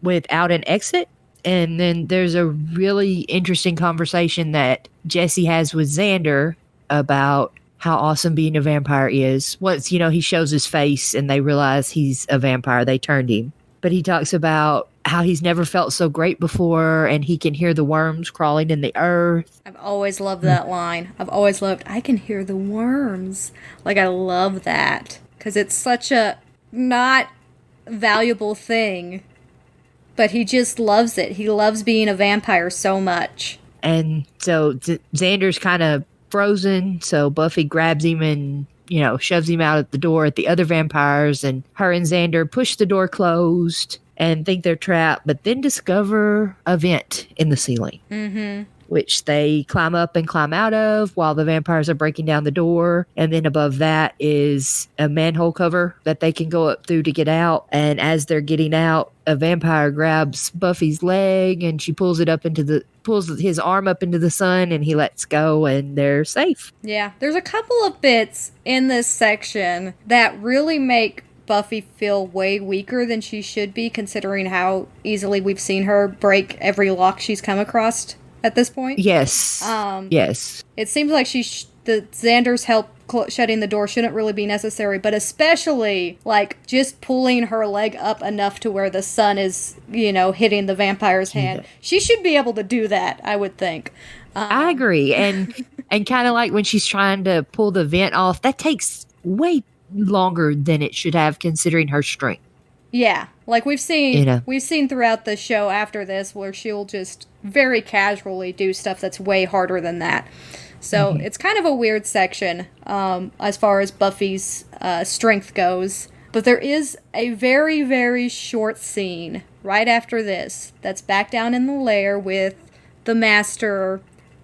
B: without an exit. And then there's a really interesting conversation that Jesse has with Xander about how awesome being a vampire is. Once, he shows his face and they realize he's a vampire, they turned him. But he talks about how he's never felt so great before, and he can hear the worms crawling in the earth.
A: I've always loved that line. I've always loved, I can hear the worms. Like, I love that. Because it's such a not valuable thing. But he just loves it. He loves being a vampire so much.
B: And so Xander's kind of frozen, so Buffy grabs him and, shoves him out at the door at the other vampires, and her and Xander push the door closed and think they're trapped, but then discover a vent in the ceiling. which they climb up and climb out of while the vampires are breaking down the door. And then above that is a manhole cover that they can go up through to get out. And as they're getting out, a vampire grabs Buffy's leg and she pulls his arm up into the sun, and he lets go, and they're safe.
A: Yeah, there's a couple of bits in this section that really make Buffy feel way weaker than she should be, considering how easily we've seen her break every lock she's come across at this point.
B: Yes. Yes.
A: It seems like the Xander's help shutting the door shouldn't really be necessary, but especially like just pulling her leg up enough to where the sun is, hitting the vampire's hand. Yeah. She should be able to do that, I would think.
B: I agree. And kind of like when she's trying to pull the vent off, that takes way longer than it should have, considering her strength.
A: Yeah, like we've seen throughout the show after this, where she'll just very casually do stuff that's way harder than that. So it's kind of a weird section as far as Buffy's strength goes. But there is a very, very short scene right after this that's back down in the lair with the Master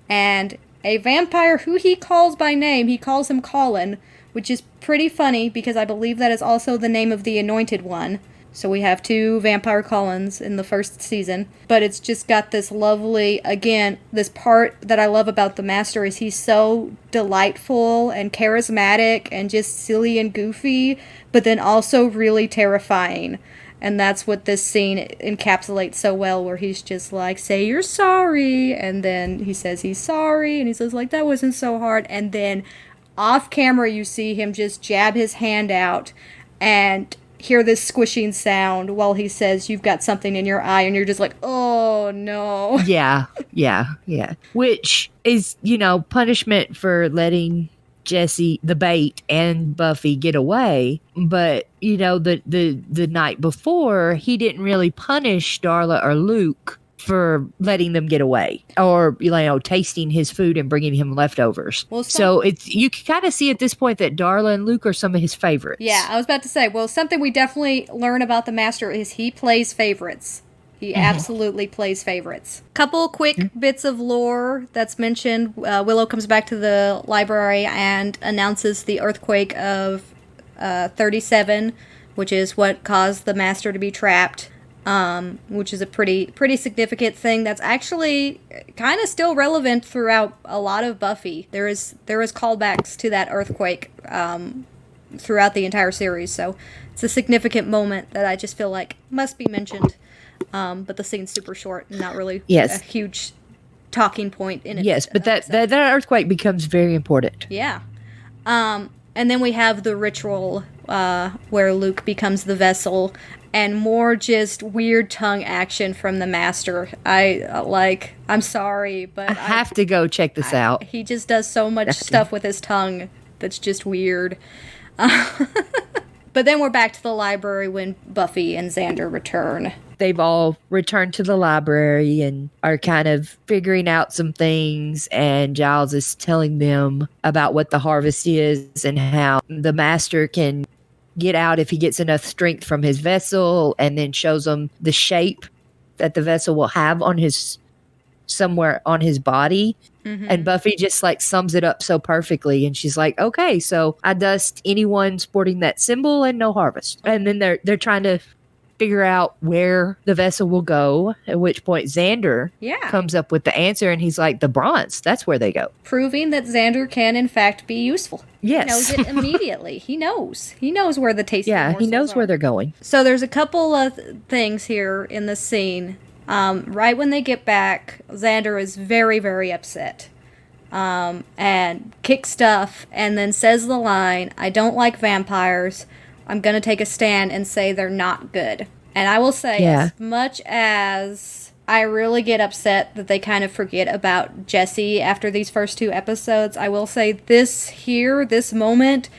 A: and a vampire who he calls by name. He calls him Colin, which is pretty funny because I believe that is also the name of the Anointed One. So we have 2 vampire Collins in the first season. But it's just got this lovely, again, this part that I love about the Master is he's so delightful and charismatic and just silly and goofy, but then also really terrifying. And that's what this scene encapsulates so well, where he's just like, say you're sorry, and then he says he's sorry, and he says, like, that wasn't so hard, and then off camera you see him just jab his hand out and hear this squishing sound while he says, you've got something in your eye, and you're just like, oh no. Yeah.
B: Which is, punishment for letting Jesse, the bait, and Buffy get away. But, the night before, he didn't really punish Darla or Luke for letting them get away, or tasting his food and bringing him leftovers. Well, so you can kind of see at this point that Darla and Luke are some of his favorites.
A: Yeah, I was about to say, well, something we definitely learn about the Master is he plays favorites. He absolutely plays favorites. Couple quick bits of lore that's mentioned. Willow comes back to the library and announces the earthquake of 37, which is what caused the Master to be trapped. Which is a pretty significant thing that's actually kind of still relevant throughout a lot of Buffy. There is callbacks to that earthquake throughout the entire series, so it's a significant moment that I just feel like must be mentioned. But the scene's super short and not really a huge talking point in it.
B: Yes, but that earthquake becomes very important.
A: Yeah. And then we have the ritual where Luke becomes the vessel, and more just weird tongue action from the Master. I'm sorry, but
B: I have to go check this out.
A: He just does so much stuff with his tongue that's just weird. But then we're back to the library when Buffy and Xander return.
B: They've all returned to the library and are kind of figuring out some things, and Giles is telling them about what the harvest is and how the Master can get out if he gets enough strength from his vessel, and then shows them the shape that the vessel will have on somewhere on his body. And Buffy just sums it up so perfectly, and she's like, okay, so I dust anyone sporting that symbol and no harvest. And then they're trying to figure out where the vessel will go, at which point Xander comes up with the answer, and he's like, the bronze, that's where they go.
A: Proving that Xander can in fact be useful.
B: Yes.
A: He knows it immediately. He knows where the tasty morsels
B: he knows where they're going.
A: So there's a couple of things here in the scene. Right when they get back, Xander is very, very upset. And kicks stuff, and then says the line, I don't like vampires. I'm going to take a stand and say they're not good. And I will say, as much as I really get upset that they kind of forget about Jesse after these first 2 episodes, I will say this moment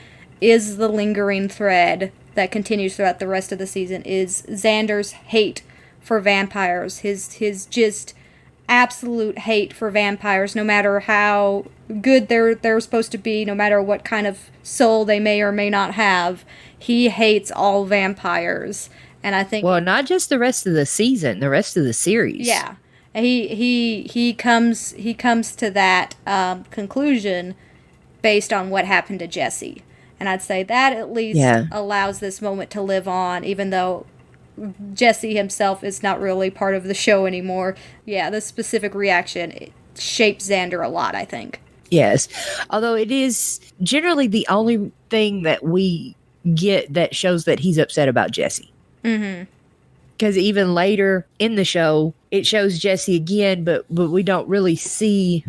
A: is the lingering thread that continues throughout the rest of the season, is Xander's hate for vampires. His just absolute hate for vampires, no matter how good they're supposed to be, no matter what kind of soul they may or may not have. He hates all vampires. And I think...
B: Well, not just the rest of the season, the rest of the series.
A: Yeah. He comes to that conclusion based on what happened to Jesse. And I'd say that at least allows this moment to live on, even though Jesse himself is not really part of the show anymore. Yeah, this specific reaction shapes Xander a lot, I think.
B: Yes. Although it is generally the only thing that we get that shows that he's upset about Jesse.
A: Mm-hmm.
B: Because even later in the show, it shows Jesse again, but we don't really see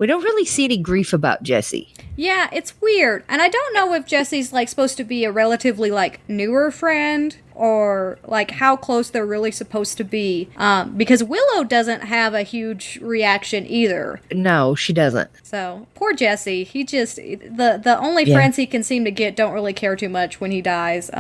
B: any grief about Jesse.
A: Yeah, it's weird. And I don't know if Jesse's like supposed to be a relatively like newer friend or like how close they're really supposed to be. Because Willow doesn't have a huge reaction either.
B: No, she doesn't.
A: So poor Jesse. He just the only friends he can seem to get don't really care too much when he dies.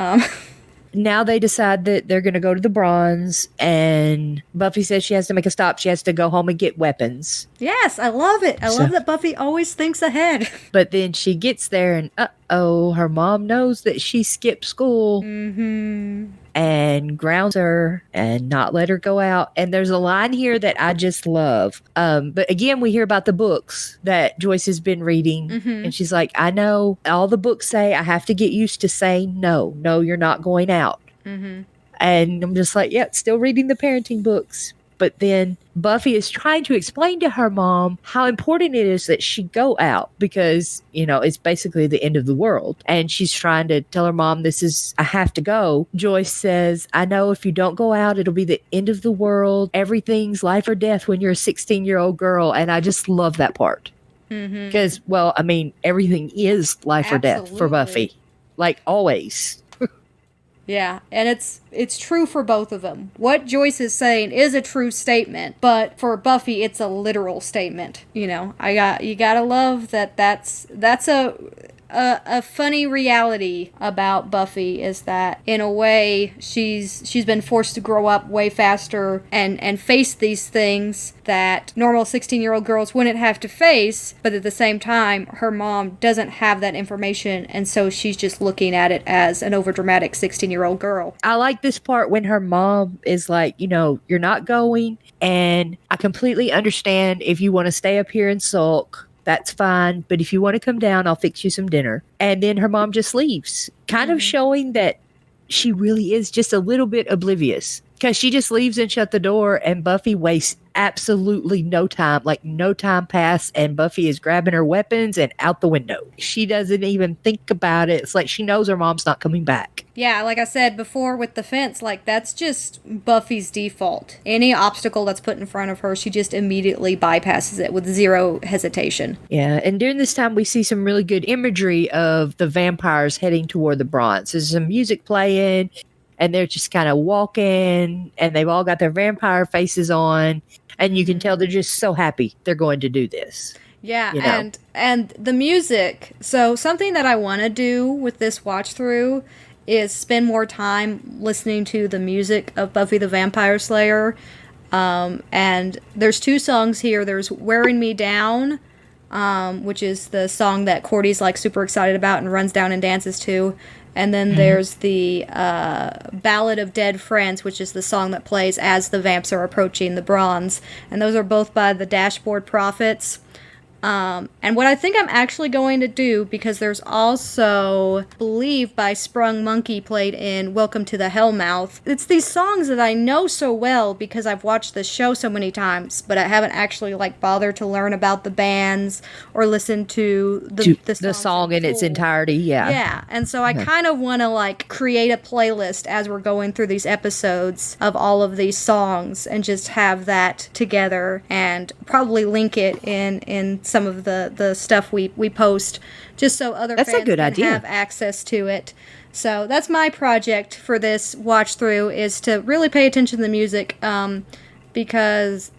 B: Now they decide that they're going to go to the Bronze, and Buffy says she has to make a stop. She has to go home and get weapons.
A: Yes, I love it. I love that Buffy always thinks ahead.
B: But then she gets there, and her mom knows that she skipped school.
A: Mm-hmm.
B: And grounds her and not let her go out. And there's a line here that I just love. But again, we hear about the books that Joyce has been reading. Mm-hmm. And she's like, I know all the books say I have to get used to saying no. No, you're not going out.
A: Mm-hmm.
B: And I'm just like, still reading the parenting books. But then Buffy is trying to explain to her mom how important it is that she go out because, it's basically the end of the world. And she's trying to tell her mom, I have to go. Joyce says, I know if you don't go out, it'll be the end of the world. Everything's life or death when you're a 16-year-old girl. And I just love that part. Because, everything is life or death for Buffy. Like always.
A: Yeah, and it's true for both of them. What Joyce is saying is a true statement, but for Buffy, it's a literal statement. You gotta love that's a funny reality about Buffy is that in a way she's been forced to grow up way faster and face these things that normal 16-year-old girls wouldn't have to face, but at the same time her mom doesn't have that information, and so she's just looking at it as an overdramatic 16-year-old girl.
B: I like this part when her mom is like, you're not going, and I completely understand if you want to stay up here and sulk. That's fine. But if you want to come down, I'll fix you some dinner. And then her mom just leaves, kind of showing that she really is just a little bit oblivious because she just leaves and shut the door, and Buffy wastes absolutely no time, like no time passed, and Buffy is grabbing her weapons and out the window. She doesn't even think about it. It's like she knows her mom's not coming back.
A: Yeah, like I said before with the fence, like that's just Buffy's default. Any obstacle that's put in front of her, she just immediately bypasses it with zero hesitation.
B: Yeah, and during this time we see some really good imagery of the vampires heading toward the Bronze. There's some music playing, and they're just kind of walking, and they've all got their vampire faces on, and you can tell they're just so happy they're going to do this.
A: Yeah, and the music. So something that I want to do with this watch through is spend more time listening to the music of Buffy the Vampire Slayer. And there's two songs here. There's Wearing Me Down, which is the song that Cordy's like super excited about and runs down and dances to. And then there's the Ballad of Dead Friends, which is the song that plays as the vamps are approaching the Bronze. And those are both by the Dashboard Prophets. And what I think I'm actually going to do, because there's also, I believe, by Sprung Monkey played in Welcome to the Hellmouth. It's these songs that I know so well because I've watched the show so many times, but I haven't actually like bothered to learn about the bands or listen to the
B: song in its entirety. Yeah.
A: Yeah. And so I kind of want to like create a playlist as we're going through these episodes of all of these songs and just have that together and probably link it in some of the stuff we post, just so other fans can have access to it. So that's my project for this watch through, is to really pay attention to the music, because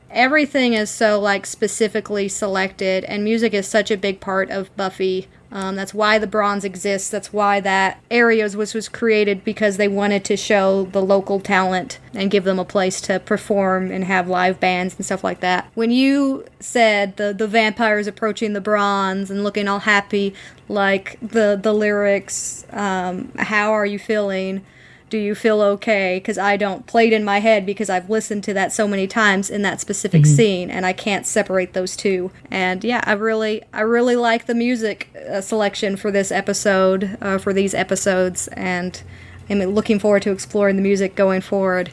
A: everything is so like specifically selected, and music is such a big part of Buffy. That's why the Bronze exists. That's why that area was created, because they wanted to show the local talent and give them a place to perform and have live bands and stuff like that. When you said the vampires approaching the Bronze and looking all happy, like the lyrics, how are you feeling? Do you feel okay? Because I don't. Played in my head because I've listened to that so many times in that specific scene, and I can't separate those two. And yeah, I really like the music selection for this episode, for these episodes, and I'm looking forward to exploring the music going forward.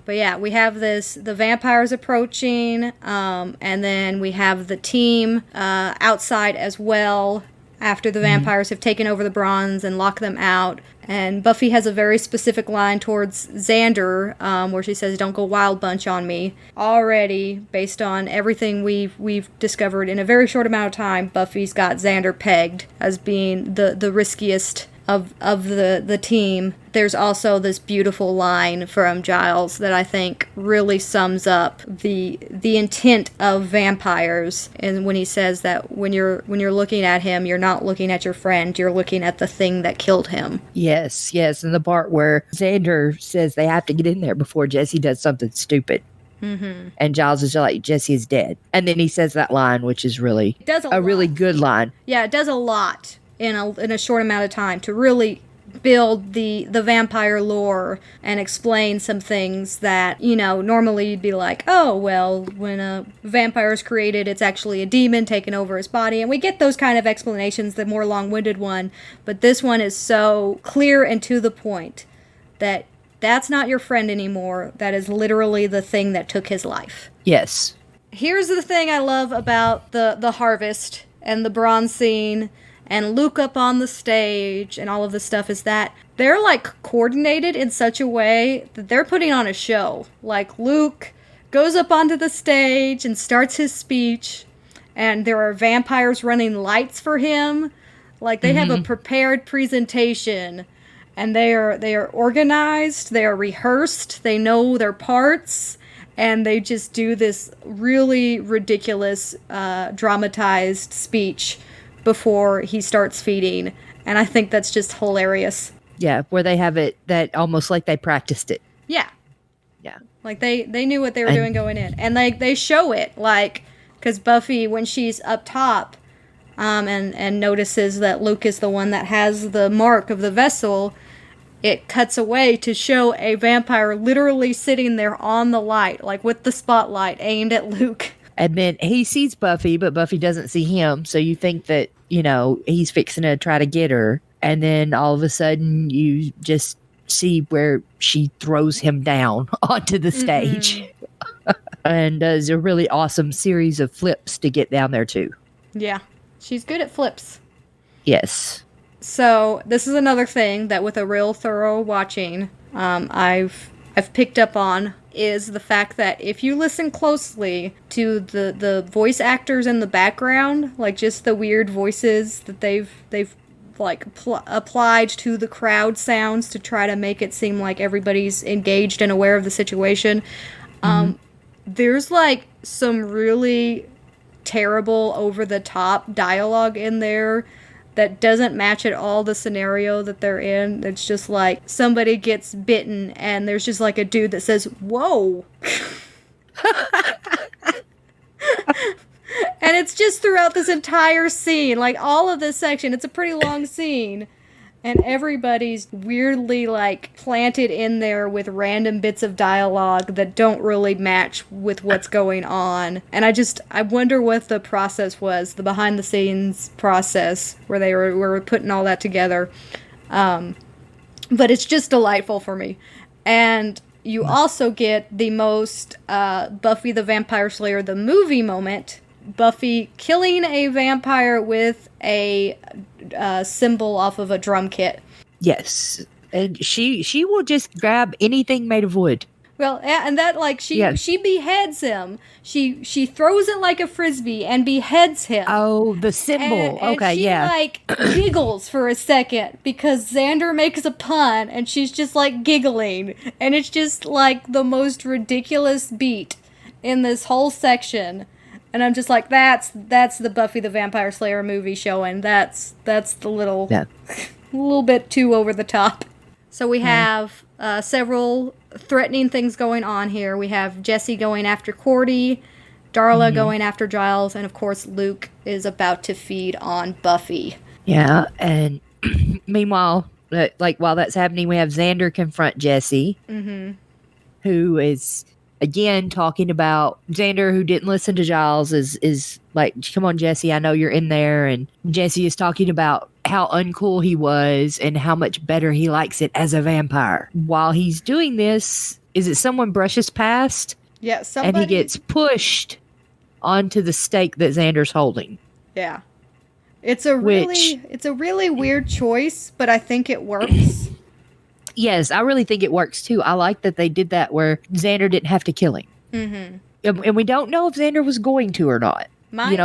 A: But yeah, we have the vampires approaching, and then we have the team outside as well after the vampires have taken over the bronze and locked them out. And Buffy has a very specific line towards Xander, where she says, "Don't go wild bunch on me." Already, based on everything we've discovered in a very short amount of time, Buffy's got Xander pegged as being the riskiest of the team. There's also this beautiful line from Giles that I think really sums up the intent of vampires, and when he says that when you're looking at him, you're not looking at your friend, you're looking at the thing that killed him.
B: Yes, and the part where Xander says they have to get in there before Jesse does something stupid. And Giles is like, Jesse is dead. And then he says that line, which is really a really good line.
A: Yeah, it does a lot in a short amount of time to really build the vampire lore and explain some things that, normally you'd be like, oh, well, when a vampire is created, it's actually a demon taking over his body. And we get those kind of explanations, the more long-winded one. But this one is so clear and to the point that that's not your friend anymore. That is literally the thing that took his life.
B: Yes.
A: Here's the thing I love about the harvest and the bronze scene and Luke up on the stage and all of this stuff is that they're coordinated in such a way that they're putting on a show. Like Luke goes up onto the stage and starts his speech, and there are vampires running lights for him. Like they have a prepared presentation, and they are organized, they are rehearsed, they know their parts, and they just do this really ridiculous dramatized speech before he starts feeding, and I think that's just hilarious.
B: Yeah, where they have it that almost like they practiced it.
A: Yeah.
B: Yeah.
A: Like they knew what they were doing going in. And they show it, because Buffy, when she's up top, and notices that Luke is the one that has the mark of the vessel, it cuts away to show a vampire literally sitting there on the light, with the spotlight aimed at Luke.
B: And then he sees Buffy, but Buffy doesn't see him. So you think that, he's fixing to try to get her. And then all of a sudden you just see where she throws him down onto the stage. And does a really awesome series of flips to get down there too.
A: Yeah. She's good at flips.
B: Yes.
A: So this is another thing that with a real thorough watching, I've picked up on, is the fact that if you listen closely to the voice actors in the background, just the weird voices that they've applied to the crowd sounds to try to make it seem like everybody's engaged and aware of the situation, there's some really terrible over-the-top dialogue in there that doesn't match at all the scenario that they're in. It's just somebody gets bitten and there's just a dude that says, "Whoa." And it's just throughout this entire scene, all of this section. It's a pretty long scene. And everybody's weirdly planted in there with random bits of dialogue that don't really match with what's going on. And I wonder what the process was, the behind the scenes process where they were putting all that together. But it's just delightful for me. And you also get the most Buffy the Vampire Slayer the movie moment. Buffy killing a vampire with a symbol off of a drum kit.
B: Yes. And she will just grab anything made of wood.
A: Well, and that she beheads him. She throws it like a frisbee and beheads him.
B: Oh, the symbol.
A: And
B: okay,
A: she giggles for a second because Xander makes a pun and she's just giggling, and it's just the most ridiculous beat in this whole section. And I'm just that's the Buffy the Vampire Slayer movie showing. That's the little little bit too over the top. So we have several threatening things going on here. We have Jesse going after Cordy, Darla going after Giles, and of course Luke is about to feed on Buffy.
B: Yeah, and meanwhile, like while that's happening, we have Xander confront Jesse, who is again talking about Xander, who didn't listen to Giles, is like, come on, Jesse, I know you're in there. And Jesse is talking about how uncool he was and how much better he likes it as a vampire. While he's doing this, is it someone brushes past?
A: Yeah, somebody.
B: And he gets pushed onto the stake that Xander's holding.
A: Yeah. It's a really weird choice, but I think it works.
B: Yes, I really think it works too. I like that they did that where Xander didn't have to kill him. And we don't know if Xander was going to or not.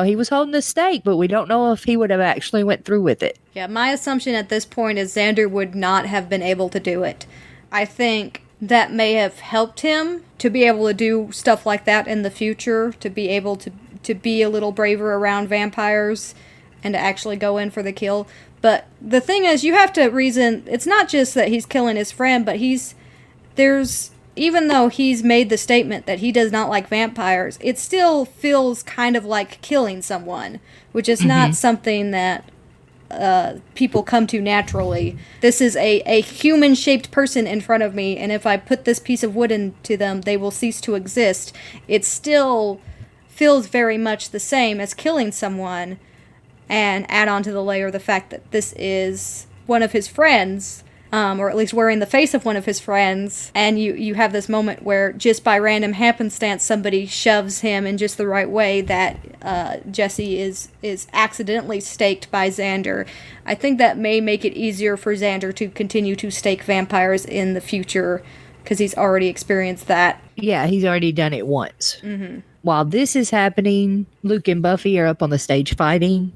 B: He was holding the stake, but we don't know if he would have actually went through with it.
A: Yeah, my assumption at this point is Xander would not have been able to do it. I think that may have helped him to be able to do stuff like that in the future, to be able to be a little braver around vampires and to actually go in for the kill. But the thing is, you have to reason, it's not just that he's killing his friend, but even though he's made the statement that he does not like vampires, it still feels kind of like killing someone, which is not something that people come to naturally. This is a human-shaped person in front of me, and if I put this piece of wood into them, they will cease to exist. It still feels very much the same as killing someone, and add on to the layer the fact that this is one of his friends, or at least wearing the face of one of his friends, and you have this moment where just by random happenstance somebody shoves him in just the right way that Jesse is accidentally staked by Xander. I think that may make it easier for Xander to continue to stake vampires in the future, because he's already experienced that.
B: Yeah, he's already done it once. While this is happening, Luke and Buffy are up on the stage fighting,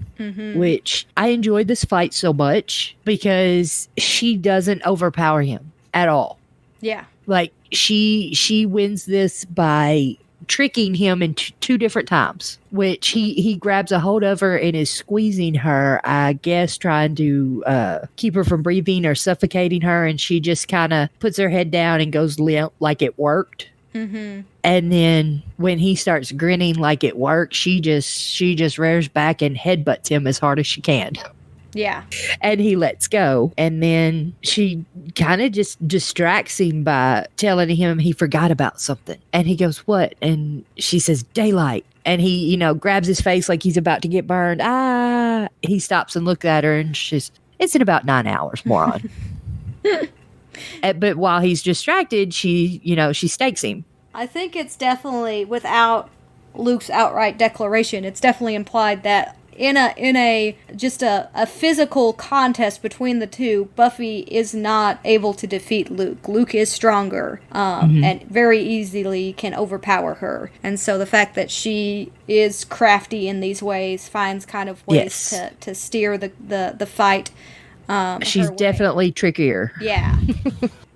B: which I enjoyed this fight so much because she doesn't overpower him at all.
A: Yeah.
B: Like, she wins this by tricking him in two different times, which he grabs a hold of her and is squeezing her, I guess trying to keep her from breathing or suffocating her, and she just kind of puts her head down and goes limp like it worked. And then when he starts grinning like it worked, she just rears back and headbutts him as hard as she can.
A: Yeah.
B: And he lets go. And then she kind of just distracts him by telling him he forgot about something. And he goes, what? And she says, daylight. And he, grabs his face like he's about to get burned. He stops and looks at her and she's, it's in about 9 hours, moron. But while he's distracted, she stakes him.
A: I think it's definitely, without Luke's outright declaration, it's definitely implied that in a physical contest between the two, Buffy is not able to defeat Luke. Luke is stronger, and very easily can overpower her. And so the fact that she is crafty in these ways, finds kind of ways to steer the fight.
B: She's definitely trickier.
A: Yeah.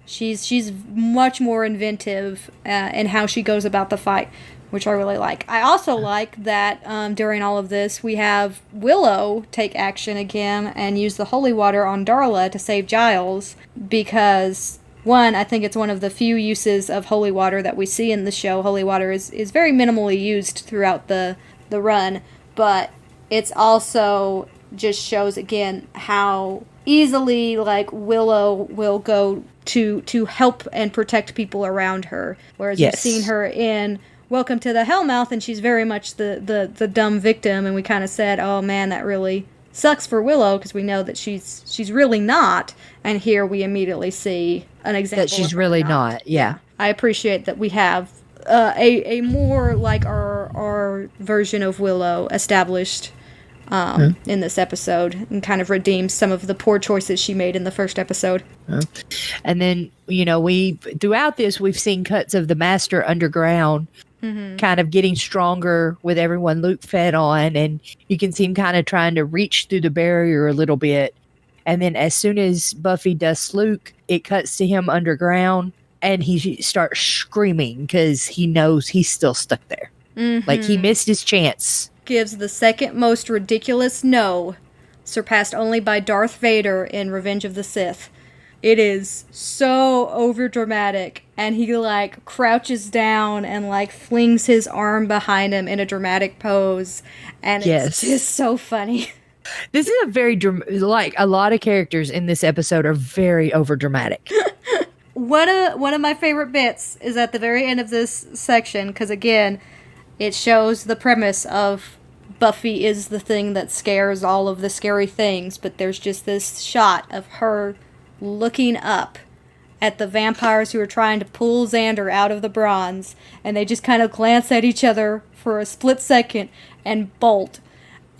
A: She's much more inventive in how she goes about the fight, which I really like. I also like that during all of this, we have Willow take action again and use the holy water on Darla to save Giles, because, one, I think it's one of the few uses of holy water that we see in the show. Holy water is very minimally used throughout the run, but it's also just shows again how easily Willow will go to help and protect people around her, whereas we've seen her in Welcome to the Hellmouth, and she's very much the dumb victim, and we kind of said, oh man, that really sucks for Willow, because we know that she's really not, and here we immediately see an example
B: that she's really not. Yeah.
A: I appreciate that we have a more like our version of Willow established in this episode, and kind of redeems some of the poor choices she made in the first episode.
B: And then, throughout this, we've seen cuts of the Master underground, kind of getting stronger with everyone Luke fed on, and you can see him kind of trying to reach through the barrier a little bit. And then as soon as Buffy dusts Luke, it cuts to him underground, and he starts screaming because he knows he's still stuck there. Like, he missed his chance.
A: Gives the second most ridiculous no, surpassed only by Darth Vader in Revenge of the Sith. It is so overdramatic, and he crouches down and flings his arm behind him in a dramatic pose, and it's just so funny.
B: This is a very like a lot of characters in this episode are very over dramatic.
A: One of my favorite bits is at the very end of this section, because again, it shows the premise of Buffy is the thing that scares all of the scary things, but there's just this shot of her looking up at the vampires who are trying to pull Xander out of the bronze, and they just kind of glance at each other for a split second and bolt.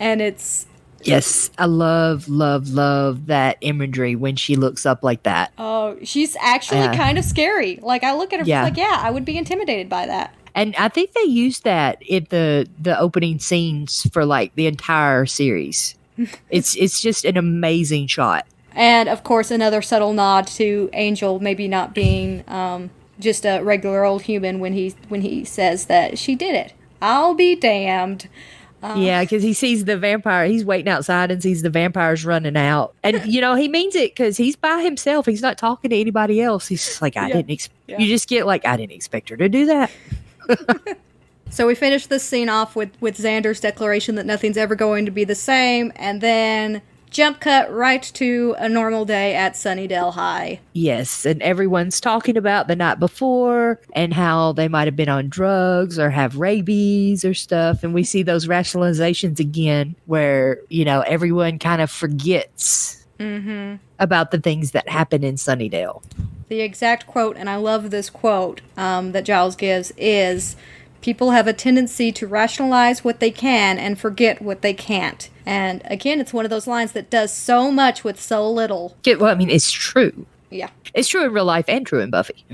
A: And it's...
B: Yes, I love that imagery when she looks up like that.
A: Oh, she's actually kind of scary. Like, I look at her like, yeah, I would be intimidated by that.
B: And I think they used that in the opening scenes for, like, the entire series. It's just an amazing shot. And,
A: of course, another subtle nod to Angel maybe not being just a regular old human when he says that she did it. I'll be damned.
B: Yeah, because he sees the vampire. He's waiting outside and sees the vampires running out. And, he means it because he's by himself. He's not talking to anybody else. He's just like, You just get like, I didn't expect her to do that.
A: So we finish this scene off with Xander's declaration that nothing's ever going to be the same. And then jump cut right to a normal day at Sunnydale High.
B: Yes, and everyone's talking about the night before and how they might have been on drugs or have rabies or stuff. And we see those rationalizations again where, everyone kind of forgets about the things that happen in Sunnydale.
A: The exact quote, and I love this quote that Giles gives, is, "People have a tendency to rationalize what they can and forget what they can't." And again, it's one of those lines that does so much with so little.
B: Yeah, well, I mean, it's true.
A: Yeah.
B: It's true in real life and true in Buffy.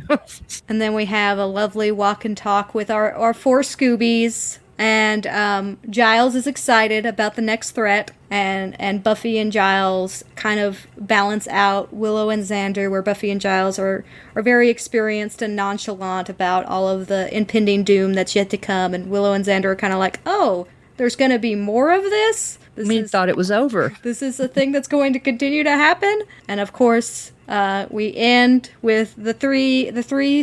A: And then we have a lovely walk and talk with our four Scoobies. And Giles is excited about the next threat. And Buffy and Giles kind of balance out Willow and Xander, where Buffy and Giles are very experienced and nonchalant about all of the impending doom that's yet to come. And Willow and Xander are kind of like, oh, there's going to be more of this?
B: We thought it was over.
A: This is a thing that's going to continue to happen. And of course, we end with the three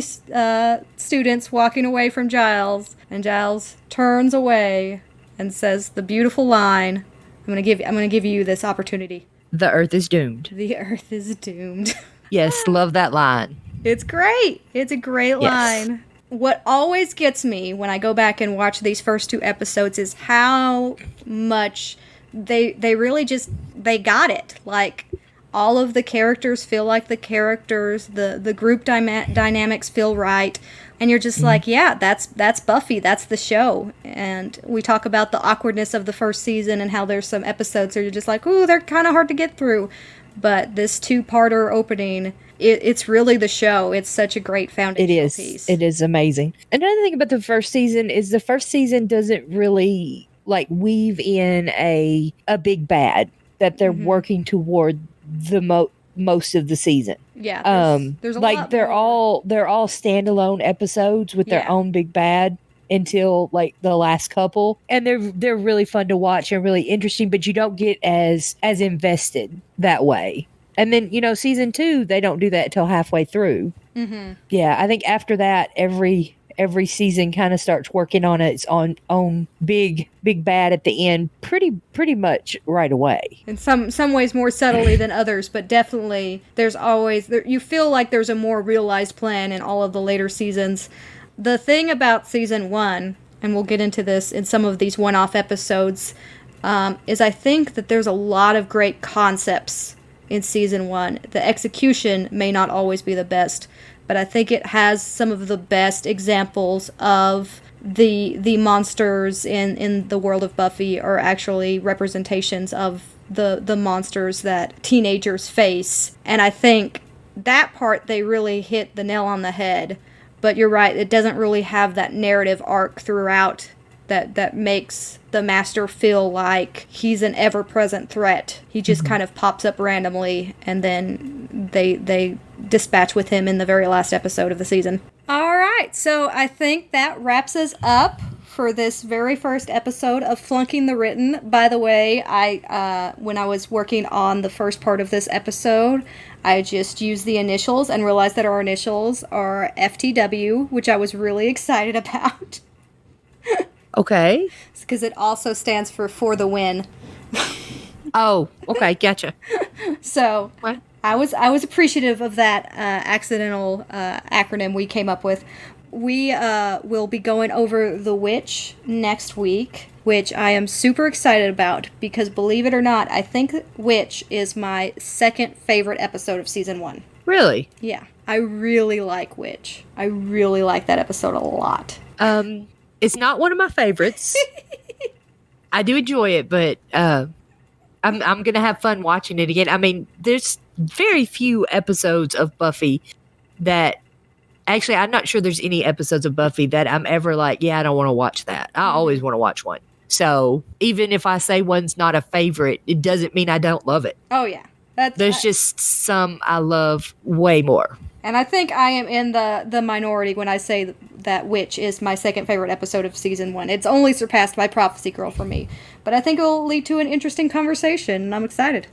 A: students walking away from Giles, and Giles turns away and says the beautiful line. I'm gonna give you this opportunity.
B: The Earth is doomed.
A: The Earth is doomed.
B: Yes, love that line.
A: It's great. It's a great line. What always gets me when I go back and watch these first two episodes is how much they really just, they got it. Like, all of the characters feel like the characters, the group dynamics feel right, and you're just like, yeah, that's Buffy, that's the show. And we talk about the awkwardness of the first season and how there's some episodes where you're just like, ooh, they're kind of hard to get through. But this two-parter opening, it's really the show. It's such a great foundational piece.
B: It is amazing. Another thing about the first season is the first season doesn't really like weave in a big bad that they're working toward the most of the season.
A: Yeah, there's a
B: like
A: lot
B: they're
A: more.
B: all standalone episodes with their own big bad until like the last couple, and they're really fun to watch and really interesting, but you don't get as invested that way. And then season 2 they don't do that until halfway through. Yeah, I think after that every season kind of starts working on its own big bad at the end pretty much right away.
A: In some ways more subtly than others, but definitely there's always you feel like there's a more realized plan in all of the later seasons. The thing about season 1, and we'll get into this in some of these one-off episodes, is I think that there's a lot of great concepts in season 1. The execution may not always be the best, but I think it has some of the best examples of the monsters in the world of Buffy are actually representations of the monsters that teenagers face. And I think that part they really hit the nail on the head. But you're right, it doesn't really have that narrative arc throughout that makes the Master feel like he's an ever-present threat. He just kind of pops up randomly, and then they dispatch with him in the very last episode of the season. All right, so I think that wraps us up for this very first episode of Flunking the Written. By the way, I when I was working on the first part of this episode, I just used the initials and realized that our initials are FTW, which I was really excited about.
B: Okay.
A: Because it also stands for the win.
B: Oh, okay, gotcha.
A: So
B: What?
A: I was appreciative of that accidental acronym we came up with. We will be going over The Witch next week, which I am super excited about because, believe it or not, I think Witch is my second favorite episode of season 1.
B: Really?
A: Yeah, I really like Witch. I really like that episode a lot.
B: It's not one of my favorites. I do enjoy it, but I'm gonna have fun watching it again. I mean, there's very few episodes of Buffy that actually I'm not sure there's any episodes of Buffy that I'm ever like, yeah, I don't want to watch that. I always want to watch one. So even if I say one's not a favorite, it doesn't mean I don't love it.
A: Oh yeah,
B: There's just some I love way more.
A: and I think I am in the minority when I say that Witch is my second favorite episode of season 1. It's only surpassed by Prophecy Girl for me, but I think it'll lead to an interesting conversation, and I'm excited.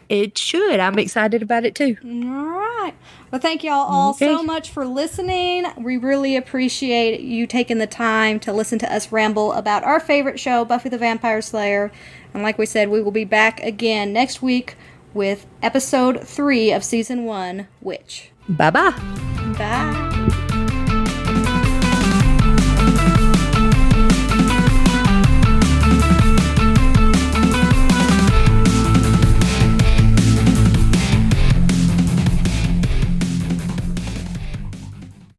B: It should. I'm excited about it too.
A: All right. Well, thank y'all all so much for listening. We really appreciate you taking the time to listen to us ramble about our favorite show, Buffy the Vampire Slayer. And like we said, we will be back again next week with episode 3 of season 1, Witch.
B: Bye-bye.
A: Bye.